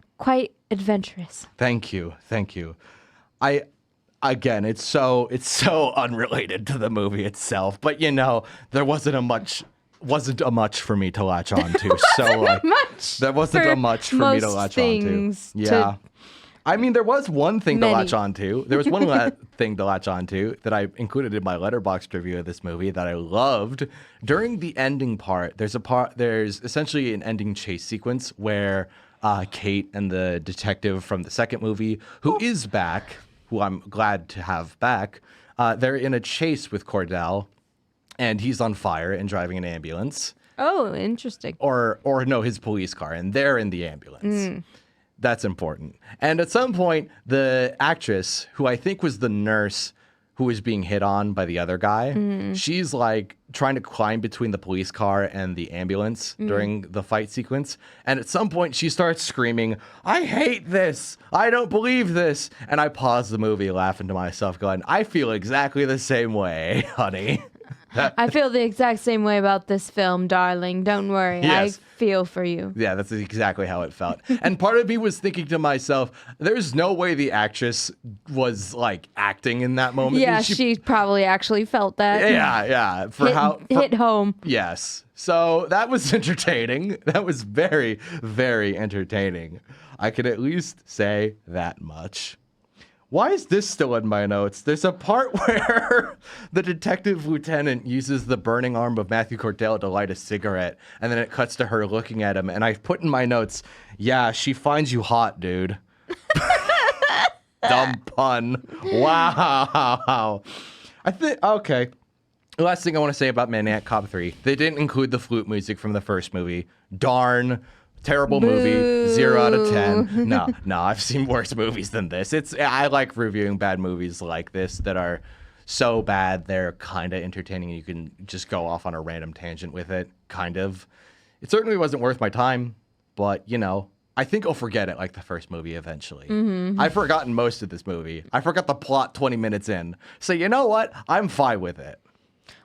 adventurous. Thank you. Again, it's so unrelated to the movie itself, but there wasn't a much for me to latch on to. There wasn't a much for me to latch on to. Yeah. I mean, there was one thing to latch on to. There was one thing to latch on to that I included in my Letterboxd review of this movie that I loved. During the ending part, there's essentially an ending chase sequence where Kate and the detective from the second movie, who is back, who I'm glad to have back, they're in a chase with Cordell, and he's on fire and driving an ambulance. Oh, interesting. Or no, his police car, and they're in the ambulance. That's important. And at some point, the actress, who I think was the nurse who was being hit on by the other guy, she's like trying to climb between the police car and the ambulance during the fight sequence. And at some point, she starts screaming, "I hate this. I don't believe this." And I paused the movie laughing to myself, going, I feel exactly the same way, honey. I feel the exact same way about this film, darling. Don't worry. Yes. I feel for you. Yeah, that's exactly how it felt. And part of me was thinking to myself, there's no way the actress was like acting in that moment. Yeah, she probably actually felt that. Yeah. Hit home. Yes. So that was entertaining. That was very, very entertaining. I could at least say that much. Why is this still in my notes? There's a part where the detective lieutenant uses the burning arm of Matthew Cordell to light a cigarette, and then it cuts to her looking at him, and I put in my notes, yeah, she finds you hot, dude. Dumb pun. Wow. Okay. The last thing I want to say about Maniac Cop 3, they didn't include the flute music from the first movie. Darn. Terrible movie, 0 out of 10. No, I've seen worse movies than this. I like reviewing bad movies like this that are so bad they're kind of entertaining. You can just go off on a random tangent with it, kind of. It certainly wasn't worth my time, but, I think I'll forget it like the first movie eventually. I've forgotten most of this movie. I forgot the plot 20 minutes in. So you know what? I'm fine with it.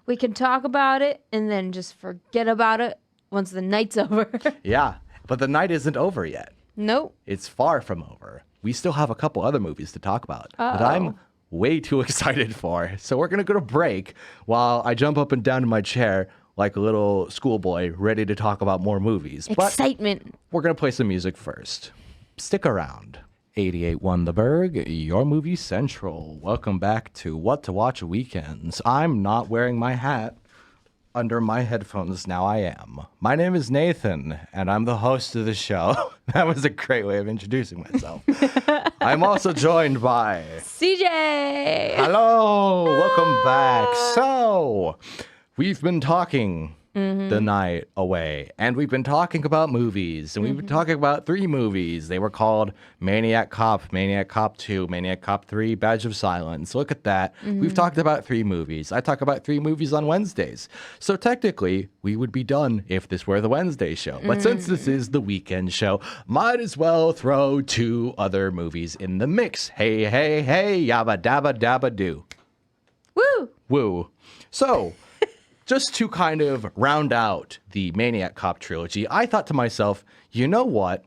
We can talk about it and then just forget about it once the night's over. Yeah. But the night isn't over yet. Nope. It's far from over. We still have a couple other movies to talk about that I'm way too excited for. So we're going to go to break while I jump up and down in my chair like a little schoolboy ready to talk about more movies. Excitement. But we're going to play some music first. Stick around. 88.1 The Burg, your movie central. Welcome back to What to Watch Weekends. I'm not wearing my hat. Under my headphones now I am. My name is Nathan, and I'm the host of the show. That was a great way of introducing myself. I'm also joined by... CJ! Hello! Welcome back. So, we've been talking the night away, and we've been talking about movies, and we've been talking about 3 movies. They were called Maniac Cop, Maniac Cop 2, Maniac Cop 3, Badge of Silence. Look at that. We've talked about 3 movies. I talk about 3 movies on Wednesdays. So technically, we would be done if this were the Wednesday show. But since this is the weekend show, might as well throw 2 other movies in the mix. Hey, hey, hey, yabba dabba dabba do. Woo! Woo. So... just to kind of round out the Maniac Cop trilogy, I thought to myself, you know what?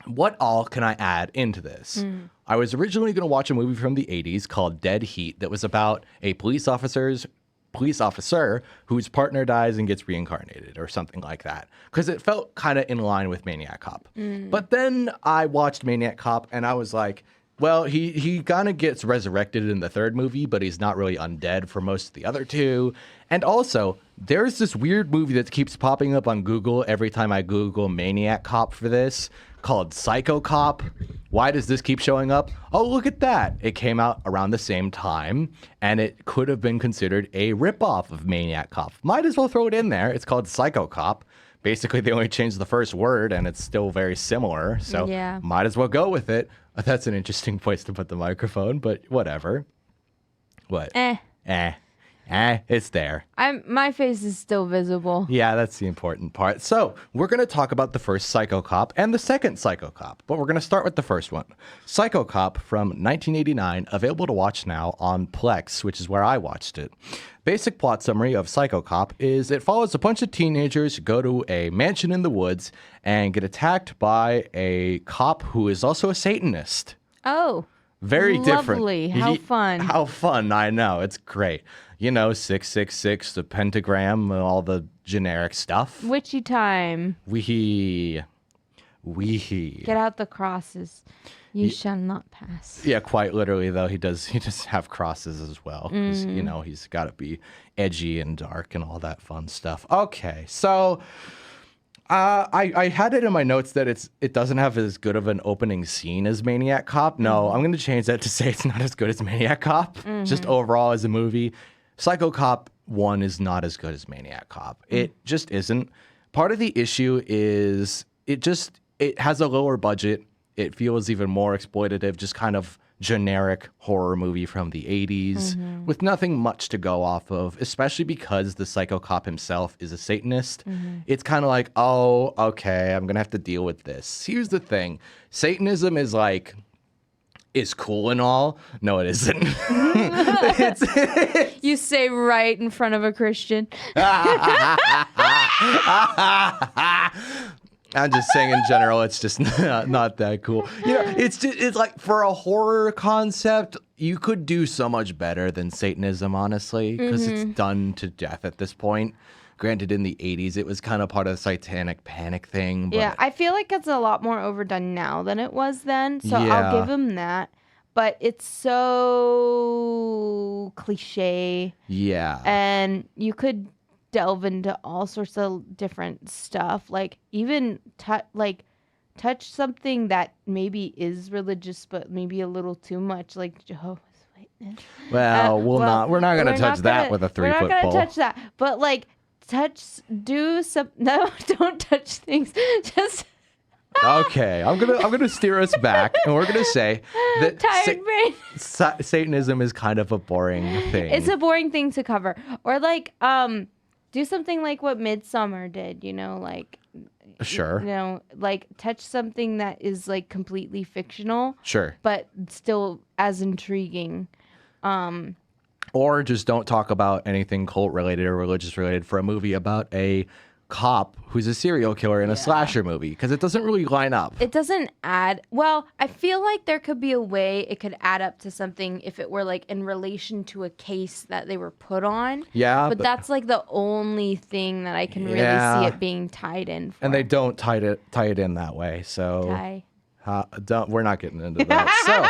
What all can I add into this? I was originally going to watch a movie from the 80s called Dead Heat that was about a police officer's police officer whose partner dies and gets reincarnated or something like that. Because it felt kind of in line with Maniac Cop. But then I watched Maniac Cop and I was like, well, he kind of gets resurrected in the third movie, but he's not really undead for most of the other two. And also, there's this weird movie that keeps popping up on Google every time I Google Maniac Cop for this, called Psycho Cop. Why does this keep showing up? Oh, look at that. It came out around the same time, and it could have been considered a ripoff of Maniac Cop. Might as well throw it in there. It's called Psycho Cop. Basically, they only changed the first word, and it's still very similar, so might as well go with it. That's an interesting place to put the microphone, but whatever. What? It's there. My face is still visible. Yeah, that's the important part. So we're going to talk about the first Psycho Cop and the second Psycho Cop, but we're going to start with the first one. Psycho Cop from 1989, available to watch now on Plex, which is where I watched it. Basic plot summary of Psycho Cop is it follows a bunch of teenagers go to a mansion in the woods and get attacked by a cop who is also a Satanist. Oh, very different. Lovely. How fun. How fun. I know. It's great. You know, 666, the pentagram, all the generic stuff. Witchy time. Wee. Get out the crosses. You shall not pass. Yeah, quite literally, though. He does have crosses as well. 'Cause, you know, he's got to be edgy and dark and all that fun stuff. Okay, so I had it in my notes that it doesn't have as good of an opening scene as Maniac Cop. No, I'm going to change that to say it's not as good as Maniac Cop. Just overall as a movie. Psycho Cop 1 is not as good as Maniac Cop. It just isn't. Part of the issue is it has a lower budget. It feels even more exploitative, just kind of generic horror movie from the 80s with nothing much to go off of, especially because the Psycho Cop himself is a Satanist. It's kind of like, oh, okay, I'm going to have to deal with this. Here's the thing. Satanism is cool and all. No, it isn't. You say right in front of a Christian. I'm just saying in general, it's just not that cool. You know, it's like for a horror concept, you could do so much better than Satanism, honestly, because it's done to death at this point. Granted, in the 80s, it was kind of part of the satanic panic thing. But yeah, I feel like it's a lot more overdone now than it was then. So I'll give him that. But it's so cliche. Yeah. And you could delve into all sorts of different stuff, like even touch something that maybe is religious but maybe a little too much, like Jehovah's Witness. Well, we're not going to touch that with a 3-foot pole. We're not going to touch that, but like no, don't touch things. Just okay, I'm gonna steer us back, and we're gonna say that Satanism is kind of a boring thing. It's a boring thing to cover, or like do something like what Midsommar did, you know, like sure, you know, like touch something that is like completely fictional, sure, but still as intriguing. Or just don't talk about anything cult related or religious related for a movie about a cop who's a serial killer in a slasher movie, because it doesn't really line up. It doesn't add. Well, I feel like there could be a way it could add up to something if it were like in relation to a case that they were put on. Yeah, but that's like the only thing that I can really see it being tied in for. And they don't tie it in that way. So we're not getting into that. So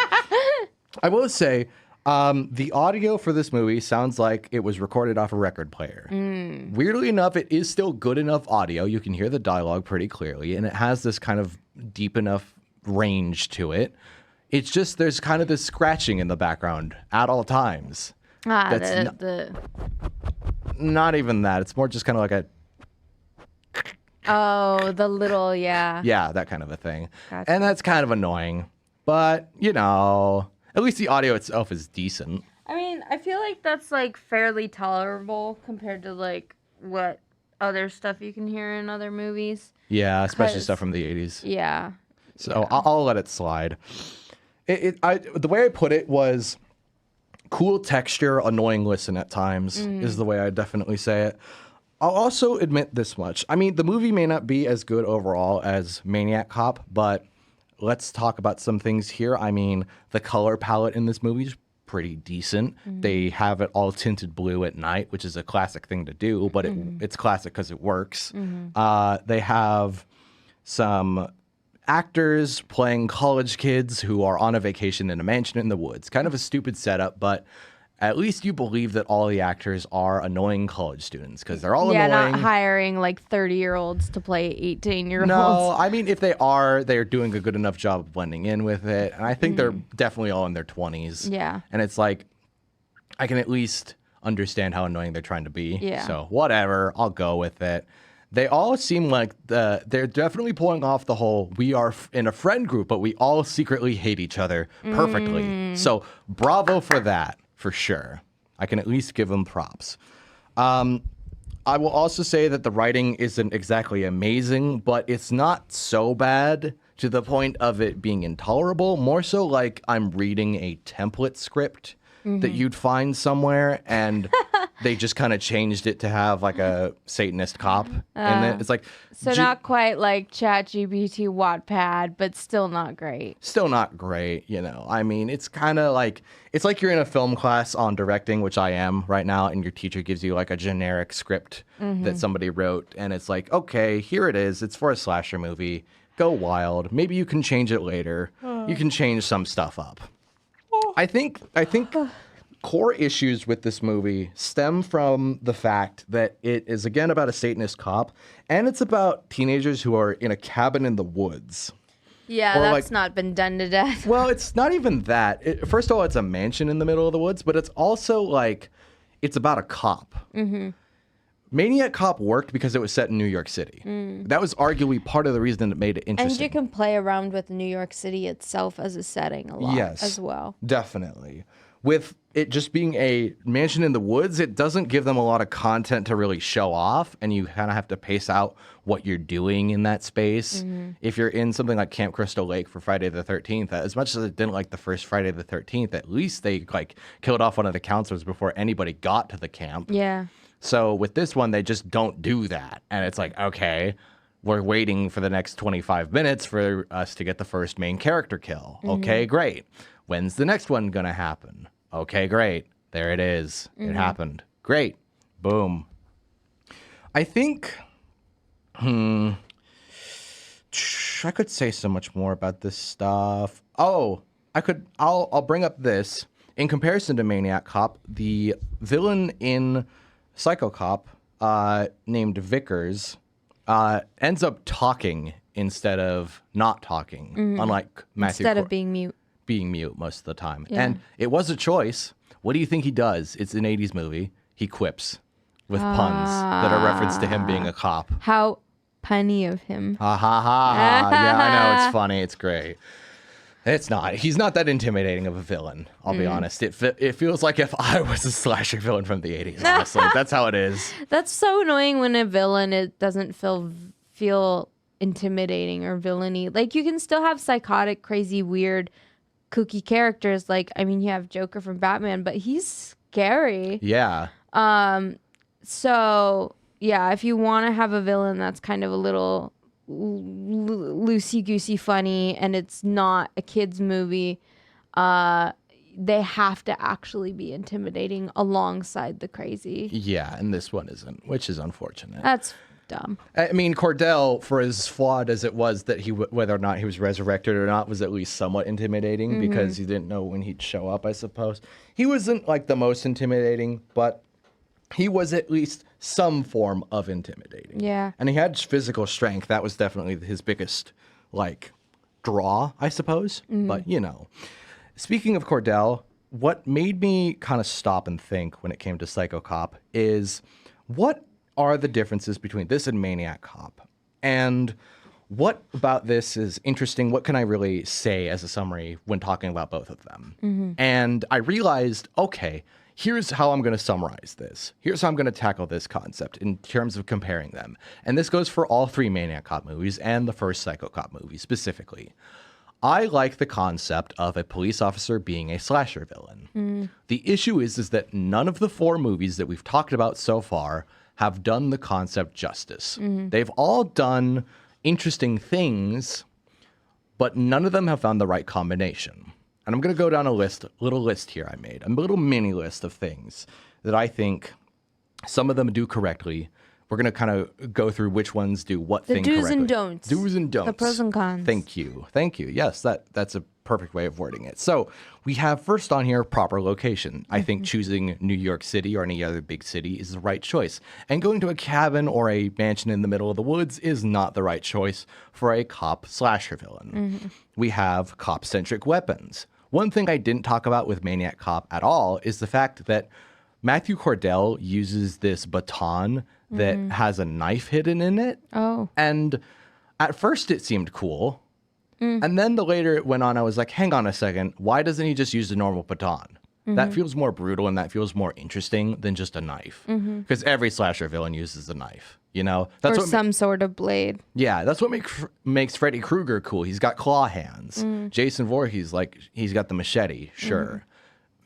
I will say, the audio for this movie sounds like it was recorded off a record player. Weirdly enough, it is still good enough audio. You can hear the dialogue pretty clearly, and it has this kind of deep enough range to it. It's just there's kind of this scratching in the background at all times. Not even that. It's more just kind of like the little, yeah, that kind of a thing. Gotcha. And that's kind of annoying. But, you know, at least the audio itself is decent. I mean, I feel like that's like fairly tolerable compared to like what other stuff you can hear in other movies. Yeah, especially stuff from the 80s. Yeah. So I'll let it slide. The way I put it was cool texture, annoying listen at times is the way I definitely say it. I'll also admit this much. I mean, the movie may not be as good overall as Maniac Cop, but let's talk about some things here. I mean, the color palette in this movie is pretty decent. They have it all tinted blue at night, which is a classic thing to do, but it's classic because it works. They have some actors playing college kids who are on a vacation in a mansion in the woods. Kind of a stupid setup, but at least you believe that all the actors are annoying college students because they're all annoying. Yeah, not hiring like 30-year-olds to play 18-year-olds. No, I mean, if they are, they're doing a good enough job of blending in with it. And I think they're definitely all in their 20s. Yeah. And it's like, I can at least understand how annoying they're trying to be. Yeah. So whatever, I'll go with it. They all seem like they're definitely pulling off the whole we are in a friend group, but we all secretly hate each other perfectly. So bravo for that, for sure. I can at least give them props. I will also say that the writing isn't exactly amazing, but it's not so bad to the point of it being intolerable. More so like I'm reading a template script that you'd find somewhere, and they just kind of changed it to have like a Satanist cop in it. It's like So not quite like ChatGPT Wattpad, but still not great. Still not great, you know. I mean, it's kind of like it's like you're in a film class on directing, which I am right now, and your teacher gives you like a generic script that somebody wrote, and it's like, okay, here it is. It's for a slasher movie. Go wild. Maybe you can change it later. You can change some stuff up. I think core issues with this movie stem from the fact that it is again about a Satanist cop, and it's about teenagers who are in a cabin in the woods. Yeah, Or, that's like- not been done to death. Well, it's not even that. First of all, it's a mansion in the middle of the woods, but it's also like it's about a cop. Maniac Cop worked because it was set in New York City. That was arguably part of the reason it made it And interesting. you can play around with New York City itself as a setting a lot as well. Definitely. With it just being a mansion in the woods, it doesn't give them a lot of content to really show off, and you kind of have to pace out what you're doing in that space. If you're in something like Camp Crystal Lake for Friday the 13th, as much as I didn't like the first Friday the 13th, at least they like killed off one of the counselors before anybody got to the camp. Yeah. So with this one, they just don't do that. And it's like, okay, we're waiting for the next 25 minutes for us to get the first main character kill. Okay, great. When's the next one going to happen? Okay, great. There it is. It happened. Great. Boom. I think, I could say so much more about this stuff. Oh, I'll bring up this. In comparison to Maniac Cop, the villain in Psycho Cop, named Vickers, ends up talking instead of not talking, unlike Matthew. Instead of being mute. Being mute most of the time. Yeah. And it was a choice. What do you think he does? It's an 80s movie. He quips with puns that are referenced to him being a cop. How punny of him. Ha ha ha. Yeah, I know. It's funny. It's great. It's not. He's not that intimidating of a villain, I'll be honest. It feels like if I was a slasher villain from the 80s, honestly. That's how it is. That's so annoying when a villain it doesn't feel intimidating or villainy. Like you can still have psychotic, crazy, weird, kooky characters. Like I mean, you have Joker from Batman, but he's scary. Yeah. So yeah, if you want to have a villain that's kind of a little loosey goosey funny, and it's not a kids movie, they have to actually be intimidating alongside the crazy. Yeah, and this one isn't, which is unfortunate. That's dumb. I mean, Cordell, for as flawed as it was that whether or not he was resurrected or not, was at least somewhat intimidating because you didn't know when he'd show up, I suppose. He wasn't like the most intimidating, but he was at least some form of intimidating. Yeah. And he had physical strength. That was definitely his biggest, like, draw, I suppose. But, you know. Speaking of Cordell, what made me kind of stop and think when it came to Psycho Cop is what are the differences between this and Maniac Cop? And what about this is interesting? What can I really say as a summary when talking about both of them? And I realized, okay, here's how I'm going to summarize this. Here's how I'm going to tackle this concept in terms of comparing them. And this goes for all three Maniac Cop movies and the first Psycho Cop movie specifically. I like the concept of a police officer being a slasher villain. The issue is that none of the four movies that we've talked about so far have done the concept justice. They've all done interesting things, but none of them have found the right combination. And I'm going to go down a little list here I made, a little mini list of things that I think some of them do correctly. We're going to kind of go through which ones do what thing correctly. The do's and don'ts. Do's and don'ts. The pros and cons. Thank you. Yes, that's a perfect way of wording it. So we have first on here proper location. I think choosing New York City or any other big city is the right choice. And going to a cabin or a mansion in the middle of the woods is not the right choice for a cop slasher villain. We have cop-centric weapons. One thing I didn't talk about with Maniac Cop at all is the fact that Matthew Cordell uses this baton that has a knife hidden in it. Oh. And at first it seemed cool. And then the later it went on, I was like, hang on a second. Why doesn't he just use a normal baton? That feels more brutal and that feels more interesting than just a knife. Because every slasher villain uses a knife, you know? That's or some sort of blade. Yeah, that's what makes Freddy Krueger cool. He's got claw hands. Jason Voorhees, like, he's got the machete, sure.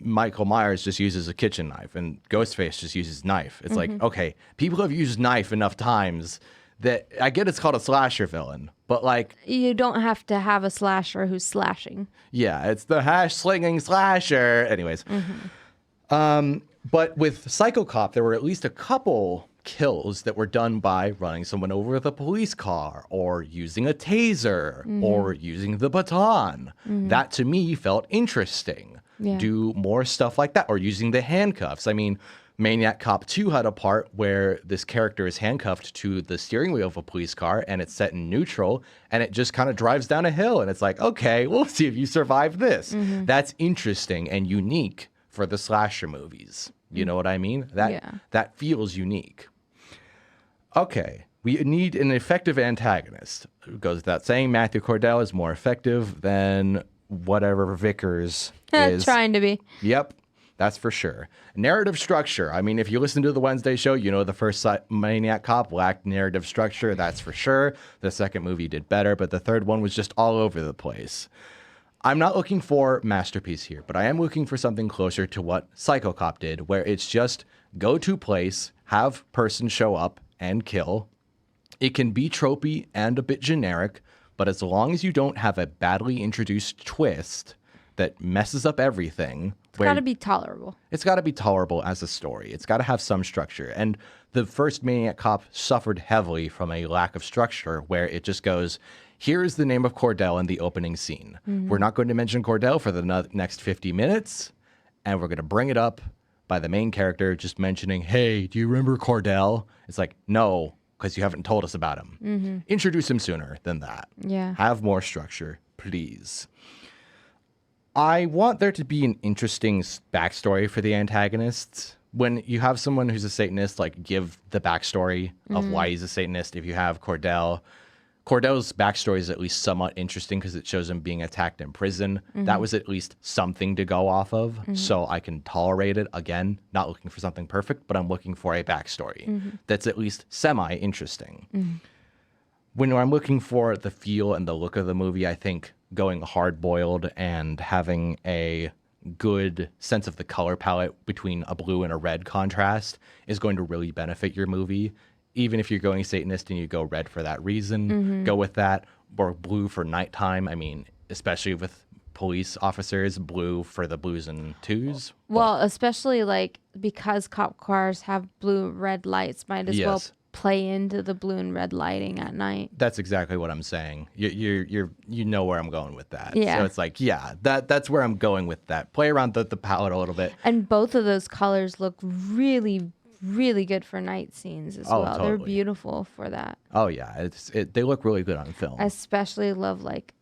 Michael Myers just uses a kitchen knife, and Ghostface just uses knife. It's like, okay, people have used knife enough times that I get it's called a slasher villain, but like... You don't have to have a slasher who's slashing. Yeah, it's the hash-slinging slasher. Anyways. But with Psycho Cop, there were at least a couple kills that were done by running someone over with a police car or using a taser or using the baton. That, to me, felt interesting. Yeah. Do more stuff like that, or using the handcuffs. I mean, Maniac Cop 2 had a part where this character is handcuffed to the steering wheel of a police car and it's set in neutral and it just kind of drives down a hill and it's like, okay, we'll see if you survive this. That's interesting and unique for the slasher movies. You know what I mean? That feels unique. Okay, we need an effective antagonist. It goes without saying, Matthew Cordell is more effective than whatever Vickers is. Trying to be. Yep, that's for sure. Narrative structure. I mean, if you listen to the Wednesday show, you know the first Maniac Cop lacked narrative structure, that's for sure. The second movie did better, but the third one was just all over the place. I'm not looking for masterpiece here, but I am looking for something closer to what Psycho Cop did, where it's just go to place, have person show up and kill. It can be tropey and a bit generic, but as long as you don't have a badly introduced twist that messes up everything. It's got to be tolerable. It's got to be tolerable as a story. It's got to have some structure. And the first Maniac Cop suffered heavily from a lack of structure where it just goes, here is the name of Cordell in the opening scene. We're not going to mention Cordell for the next 50 minutes, and we're going to bring it up by the main character just mentioning, hey, do you remember Cordell? It's like, no, because you haven't told us about him. Introduce him sooner than that. Yeah. Have more structure, please. I want there to be an interesting backstory for the antagonists. When you have someone who's a Satanist, like, give the backstory of why he's a Satanist. If you have Cordell's backstory is at least somewhat interesting because it shows him being attacked in prison. That was at least something to go off of, so I can tolerate it. Again, not looking for something perfect, but I'm looking for a backstory that's at least semi-interesting. When I'm looking for the feel and the look of the movie, I think going hard-boiled and having a good sense of the color palette between a blue and a red contrast is going to really benefit your movie. Even if you're going Satanist and you go red for that reason, go with that, or blue for nighttime. I mean, especially with police officers, blue for the blues and twos. Well, especially like because cop cars have blue red lights, might as well play into the blue and red lighting at night. That's exactly what I'm saying. You know where I'm going with that. Yeah. So it's like, yeah, that's where I'm going with that. Play around the palette a little bit. And both of those colors look really, really good for night scenes as well. Totally. They're beautiful for that. Oh yeah, they look really good on film. I especially love like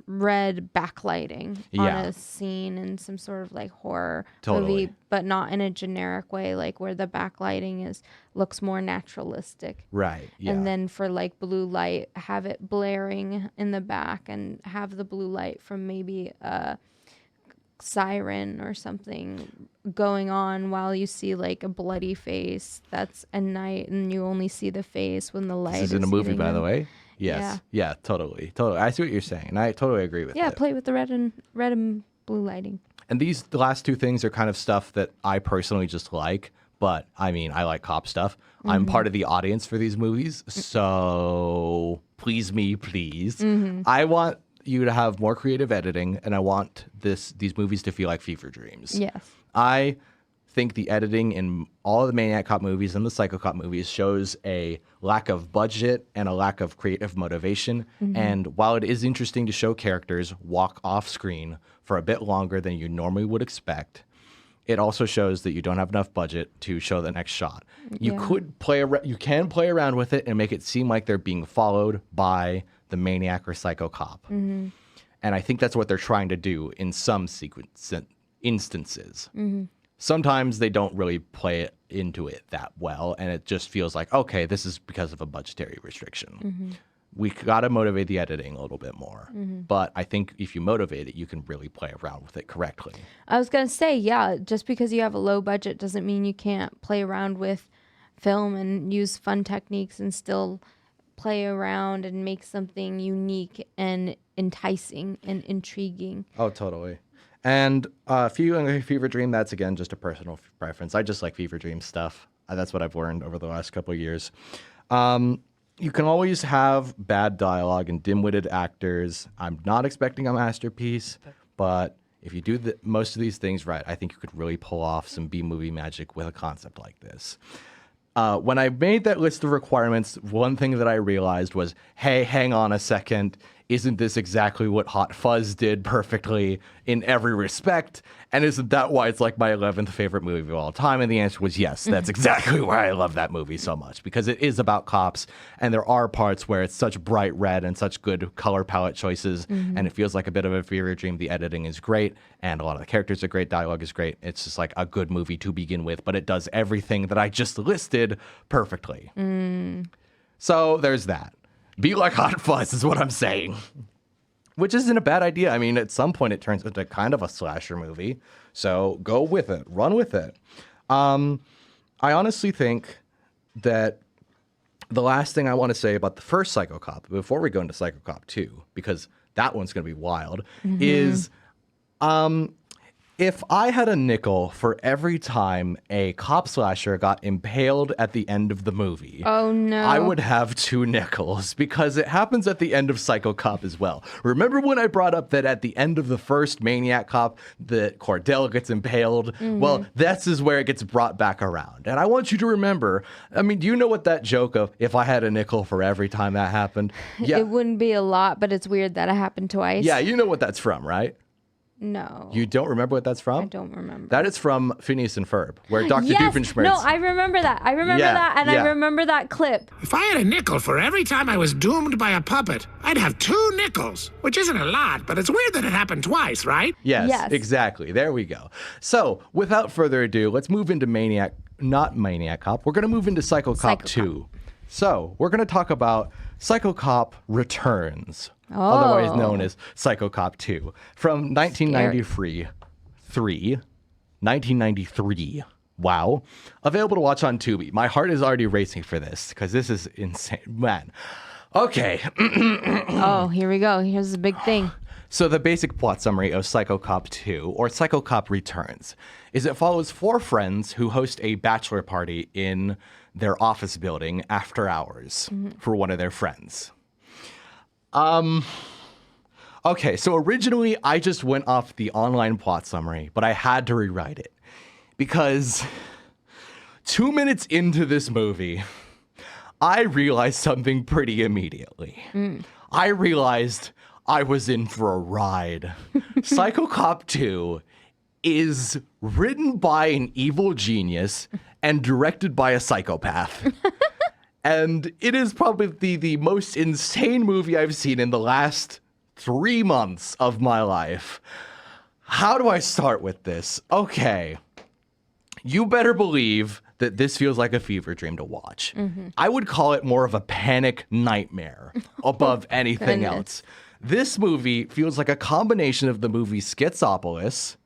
red backlighting on a scene in some sort of like horror movie, but not in a generic way, like where the backlighting looks more naturalistic. Right. Yeah. And then for like blue light, have it blaring in the back and have the blue light from maybe a siren or something going on while you see like a bloody face that's at night and you only see the face when the light This is in a movie, by them. the way. Yes. Yeah, totally. I see what you're saying, and I totally agree with it. Yeah, play with the red and blue lighting. And the last two things are kind of stuff that I personally just like, but I mean, I like cop stuff. I'm part of the audience for these movies, so please me, please. I want you to have more creative editing, and I want these movies to feel like fever dreams. Yes. I think the editing in all of the Maniac Cop movies and the Psycho Cop movies shows a lack of budget and a lack of creative motivation. And while it is interesting to show characters walk off screen for a bit longer than you normally would expect, it also shows that you don't have enough budget to show the next shot. You can play around with it and make it seem like they're being followed by the Maniac or Psycho Cop. And I think that's what they're trying to do in some instances. Sometimes they don't really play it into it that well, and it just feels like, okay, this is because of a budgetary restriction. We got to motivate the editing a little bit more. But I think if you motivate it, you can really play around with it correctly. I was going to say, yeah, just because you have a low budget doesn't mean you can't play around with film and use fun techniques and still play around and make something unique and enticing and intriguing. Oh, totally. And Fever Dream, that's, again, just a personal preference. I just like Fever Dream stuff. That's what I've learned over the last couple of years. You can always have bad dialogue and dim-witted actors. I'm not expecting a masterpiece, but if you do most of these things right, I think you could really pull off some B-movie magic with a concept like this. When I made that list of requirements, one thing that I realized was, hey, hang on a second. Isn't this exactly what Hot Fuzz did perfectly in every respect? And isn't that why it's like my 11th favorite movie of all time? And the answer was yes. That's exactly why I love that movie so much, because it is about cops, and there are parts where it's such bright red and such good color palette choices, and it feels like a bit of a fever dream. The editing is great, and a lot of the characters are great. Dialogue is great. It's just like a good movie to begin with, but it does everything that I just listed perfectly. So there's that. Be like Hot Fuzz is what I'm saying. Which isn't a bad idea. I mean, at some point it turns into kind of a slasher movie. So go with it. Run with it. I honestly think that the last thing I want to say about the first Psycho Cop, before we go into Psycho Cop 2, because that one's going to be wild, is if I had a nickel for every time a cop slasher got impaled at the end of the movie, oh no, I would have 2 nickels, because it happens at the end of Psycho Cop as well. Remember when I brought up that at the end of the first Maniac Cop, that Cordell gets impaled? Well, this is where it gets brought back around. And I want you to remember, I mean, do you know what that joke of if I had a nickel for every time that happened? Yeah. It wouldn't be a lot, but it's weird that it happened twice. Yeah, you know what that's from, right? No. You don't remember what that's from? I don't remember. That is from Phineas and Ferb, where Dr. Yes! Doofenshmirtz... No, I remember that. I remember that, and I remember that clip. If I had a nickel for every time I was doomed by a puppet, I'd have 2 nickels, which isn't a lot, but it's weird that it happened twice, right? Yes, exactly. There we go. So, without further ado, let's move into not Maniac Cop. We're going to move into Psycho Cop 2. So, we're going to talk about Psycho Cop Returns, otherwise known as Psycho Cop 2, from 1993. 1993. Wow. Available to watch on Tubi. My heart is already racing for this, because this is insane. Man. Okay. Oh, here we go. Here's the big thing. So the basic plot summary of Psycho Cop 2, or Psycho Cop Returns, is it follows 4 friends who host a bachelor party in their office building after hours for one of their friends. Okay, so originally I just went off the online plot summary, but I had to rewrite it because 2 minutes into this movie, I realized something pretty immediately. I realized I was in for a ride. Psycho Cop 2 is written by an evil genius and directed by a psychopath. And it is probably the most insane movie I've seen in the last 3 months of my life. How do I start with this? Okay. You better believe that this feels like a fever dream to watch. I would call it more of a panic nightmare above anything else. This movie feels like a combination of the movie Schizopolis,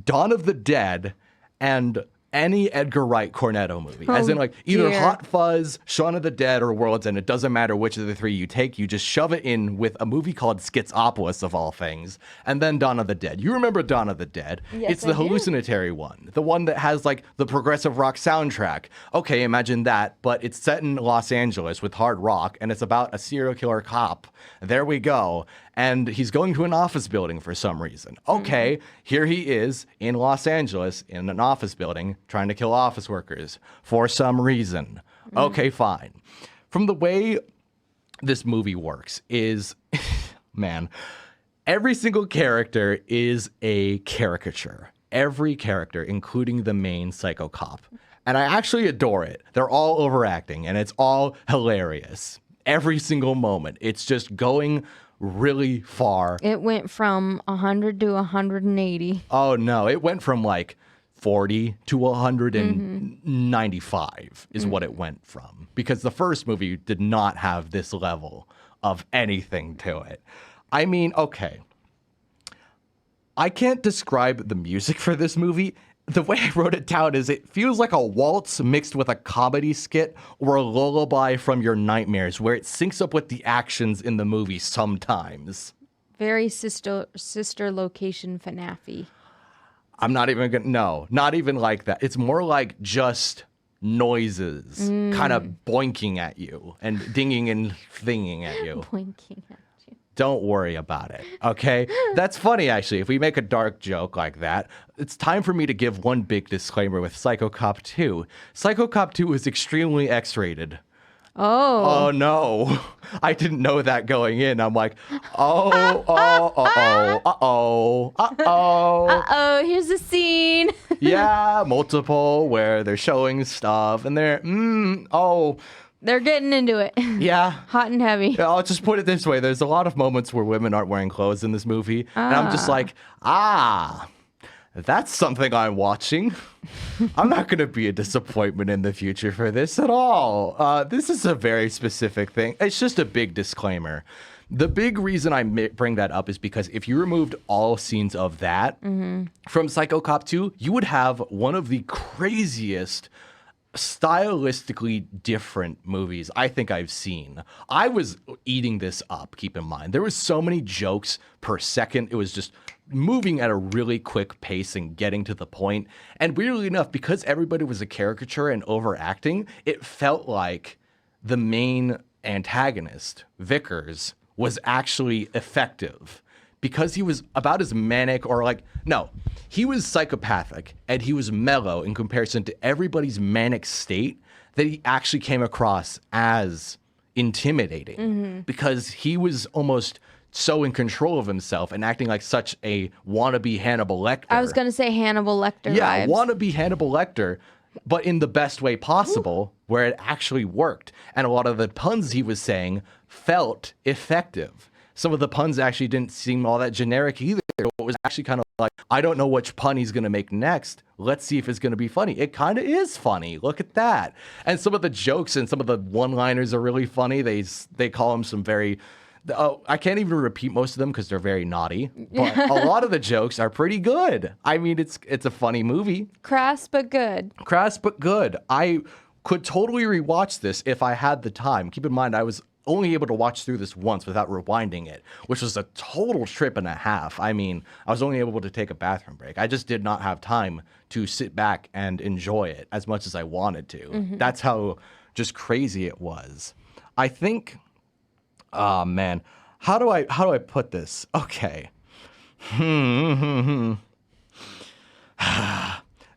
Dawn of the Dead, and any Edgar Wright Cornetto movie. As in, like, either Hot Fuzz, Shaun of the Dead, or World's End. It doesn't matter which of the 3 you take. You just shove it in with a movie called Schizopolis, of all things, and then Dawn of the Dead. You remember Dawn of the Dead. Yes, it's the hallucinatory one. The one that has, like, the progressive rock soundtrack. Okay, imagine that, but it's set in Los Angeles with hard rock, and it's about a serial killer cop There we go. And he's going to an office building for some reason. Okay, here he is in Los Angeles in an office building trying to kill office workers for some reason. Okay, fine. From the way this movie works is, man, every single character is a caricature. Every character, including the main psycho cop. And I actually adore it. They're all overacting, and it's all hilarious. Every single moment. It's just going really far. It went from 100 to 180. Oh, no. It went from like 40 to 195 is what it went from. Because the first movie did not have this level of anything to it. I mean, okay. I can't describe the music for this movie. The way I wrote it down is it feels like a waltz mixed with a comedy skit or a lullaby from your nightmares where it syncs up with the actions in the movie sometimes. Very sister location FNAF-y. I'm not even going to, no, not even like that. It's more like just noises kind of boinking at you and dinging and thinging at you. Blinking at you. Don't worry about it, okay? That's funny, actually. If we make a dark joke like that, it's time for me to give one big disclaimer with Psycho Cop 2. Psycho Cop 2 is extremely X-rated. Oh. Oh, no. I didn't know that going in. I'm like, Uh-oh, here's a scene. Yeah, multiple where they're showing stuff and they're, They're getting into it. yeah. Hot and heavy. I'll just put it this way. There's a lot of moments where women aren't wearing clothes in this movie. And I'm just like, that's something I'm watching. I'm not going to be a disappointment in the future for this at all. This is a very specific thing. It's just a big disclaimer. The big reason I bring that up is because if you removed all scenes of that from Psycho Cop 2, you would have one of the craziest stylistically different movies I think I've seen. I was eating this up, keep in mind. There was so many jokes per second. It was just moving at a really quick pace and getting to the point. And weirdly enough, because everybody was a caricature and overacting, it felt like the main antagonist, Vickers, was actually effective. Because he was about as manic he was psychopathic and he was mellow in comparison to everybody's manic state that he actually came across as intimidating because he was almost so in control of himself and acting like such a wannabe Hannibal Lecter. I was going to say Hannibal Lecter Yeah, vibes. wannabe Hannibal Lecter, but in the best way possible where it actually worked. And a lot of the puns he was saying felt effective. Some of the puns actually didn't seem all that generic either. It was actually kind of like, I don't know which pun he's going to make next. Let's see if it's going to be funny. It kind of is funny. Look at that. And some of the jokes and some of the one-liners are really funny. They call them some very... I can't even repeat most of them because they're very naughty. But a lot of the jokes are pretty good. I mean, it's a funny movie. Crass but good. Crass but good. I could totally rewatch this if I had the time. Keep in mind, I was only able to watch through this once without rewinding it, which was a total trip and a half. I mean, I was only able to take a bathroom break. I just did not have time to sit back and enjoy it as much as I wanted to. That's how just crazy it was. I think, oh man, how do I put this? Okay.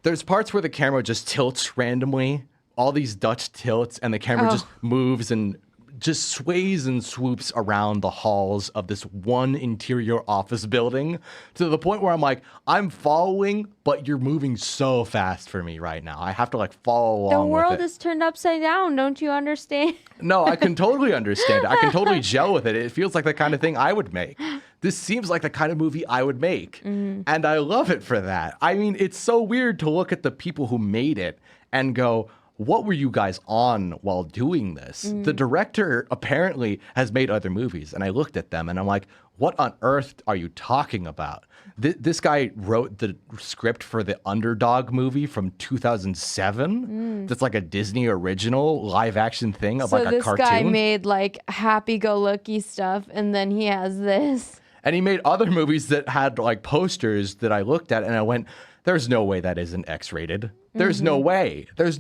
There's parts where the camera just tilts randomly, all these Dutch tilts, and the camera just moves and just sways and swoops around the halls of this one interior office building to the point where I'm like, I'm following, but you're moving so fast for me right now. I have to follow along The world with it. is turned upside down. Don't you understand? No, I can totally understand it. I can totally gel with it. It feels like the kind of thing I would make. This seems like the kind of movie I would make. And I love it for that. I mean, it's so weird to look at the people who made it and go, what were you guys on while doing this? The director apparently has made other movies, and I looked at them and I'm like, what on earth are you talking about? This guy wrote the script for the Underdog movie from 2007. That's like a Disney original live action thing of So like a this cartoon. guy made happy-go-lucky stuff, and then he has this. And he made other movies that had posters that I looked at and I went, There's no way that isn't X-rated. There's no way. There's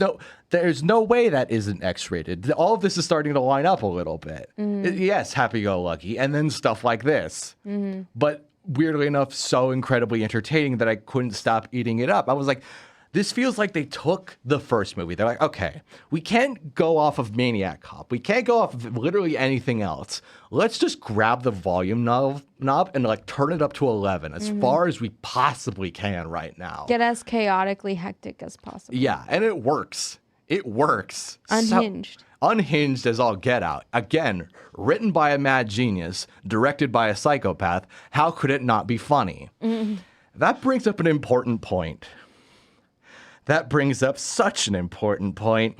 no way that isn't X-rated. All of this is starting to line up a little bit. Yes, happy-go-lucky, and then stuff like this. But weirdly enough, so incredibly entertaining that I couldn't stop eating it up. I was like, this feels like they took the first movie. They're like, okay, we can't go off of Maniac Cop. We can't go off of literally anything else. Let's just grab the volume knob and like turn it up to 11 as far as we possibly can right now. Get as chaotically hectic as possible. Yeah, and it works. It works. Unhinged. Unhinged as all get out. Again, written by a mad genius, directed by a psychopath. How could it not be funny? That brings up an important point. That brings up such an important point.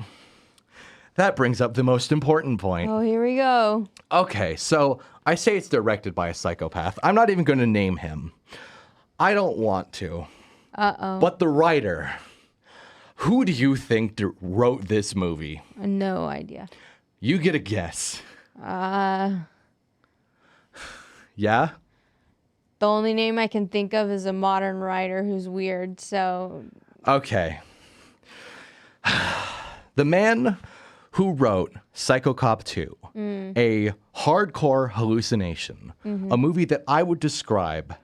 That brings up the most important point. Oh, here we go. Okay, so I say it's directed by a psychopath. I'm not even going to name him. I don't want to. Uh-oh. But the writer, who do you think wrote this movie? No idea. You get a guess. Yeah? The only name I can think of is a modern writer who's weird, so... Okay. The man who wrote Psycho Cop 2, a hardcore hallucination, a movie that I would describe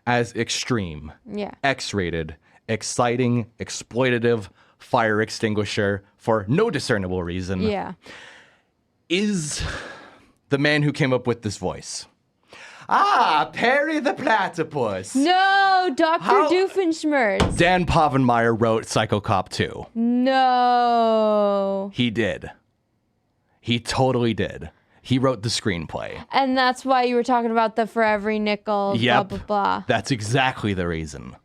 as extreme, X-rated, exciting, exploitative, fire extinguisher for no discernible reason, is the man who came up with this voice. Ah, Perry the Platypus. No, Dr. Doofenshmirtz. Dan Povenmire wrote Psycho Cop 2. No. He did. He totally did. He wrote the screenplay. And that's why you were talking about the for every nickel, blah, blah, blah. That's exactly the reason.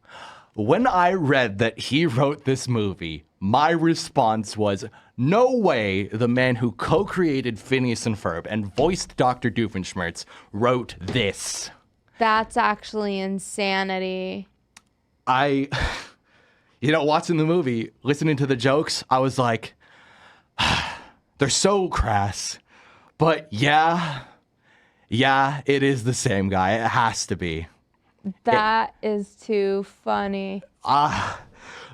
When I read that he wrote this movie, my response was, no way the man who co-created Phineas and Ferb and voiced Dr. Doofenshmirtz wrote this. That's actually insanity. Watching the movie, listening to the jokes, I was like, they're so crass. But yeah, it is the same guy. It has to be. That is too funny.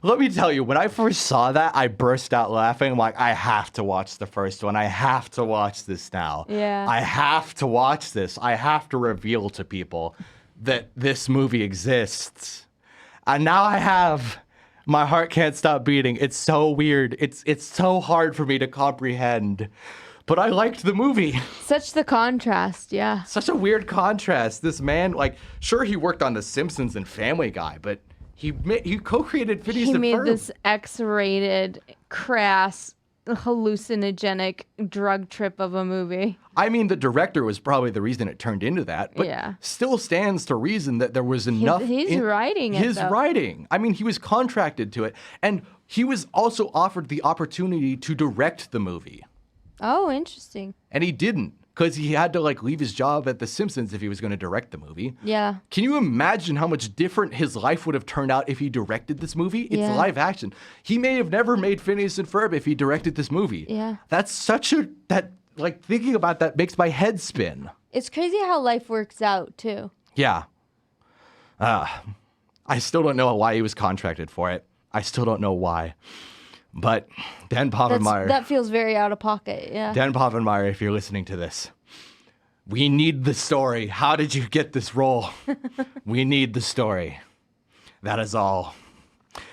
Let me tell you, when I first saw that, I burst out laughing. I'm like, I have to watch the first one. I have to watch this now. Yeah. I have to watch this. I have to reveal to people that this movie exists. And now I have. My heart can't stop beating. It's so weird. It's so hard for me to comprehend. But I liked the movie. Such the contrast, yeah. Such a weird contrast. This man, sure, he worked on The Simpsons and Family Guy, but he co-created Phineas and Ferb. He made this X-rated, crass, hallucinogenic drug trip of a movie. I mean, the director was probably the reason it turned into that, but still stands to reason that there was enough. His writing. I mean, he was contracted to it, and he was also offered the opportunity to direct the movie. Oh, interesting. And he didn't, because he had to leave his job at The Simpsons if he was going to direct the movie. Yeah. Can you imagine how much different his life would have turned out if he directed this movie? It's live action. He may have never made Phineas and Ferb if he directed this movie. Yeah. That's thinking about that makes my head spin. It's crazy how life works out, too. Yeah. I still don't know why he was contracted for it. I still don't know why. But Dan Povenmire. That feels very out of pocket, yeah. Dan Povenmire, if you're listening to this, we need the story. How did you get this role? We need the story. That is all.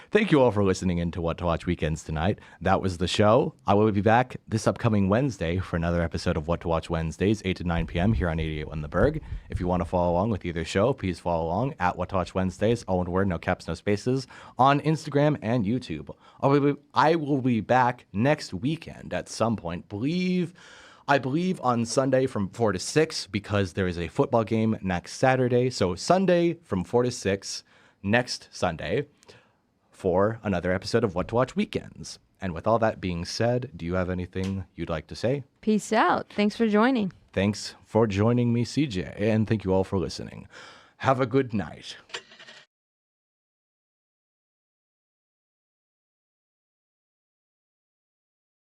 Thank you all for listening in to What to Watch Weekends tonight. That was the show. I will be back this upcoming Wednesday for another episode of What to Watch Wednesdays, 8 to 9 p.m. here on 88.1 The Burg. If you want to follow along with either show, please follow along at What to Watch Wednesdays, all one word, no caps, no spaces, on Instagram and YouTube. I will be back next weekend at some point. I believe on Sunday from 4 to 6 because there is a football game next Saturday. So Sunday from 4 to 6 next Sunday for another episode of What to Watch Weekends. And with all that being said, do you have anything you'd like to say? Peace out. Thanks for joining. Thanks for joining me, CJ, and thank you all for listening. Have a good night.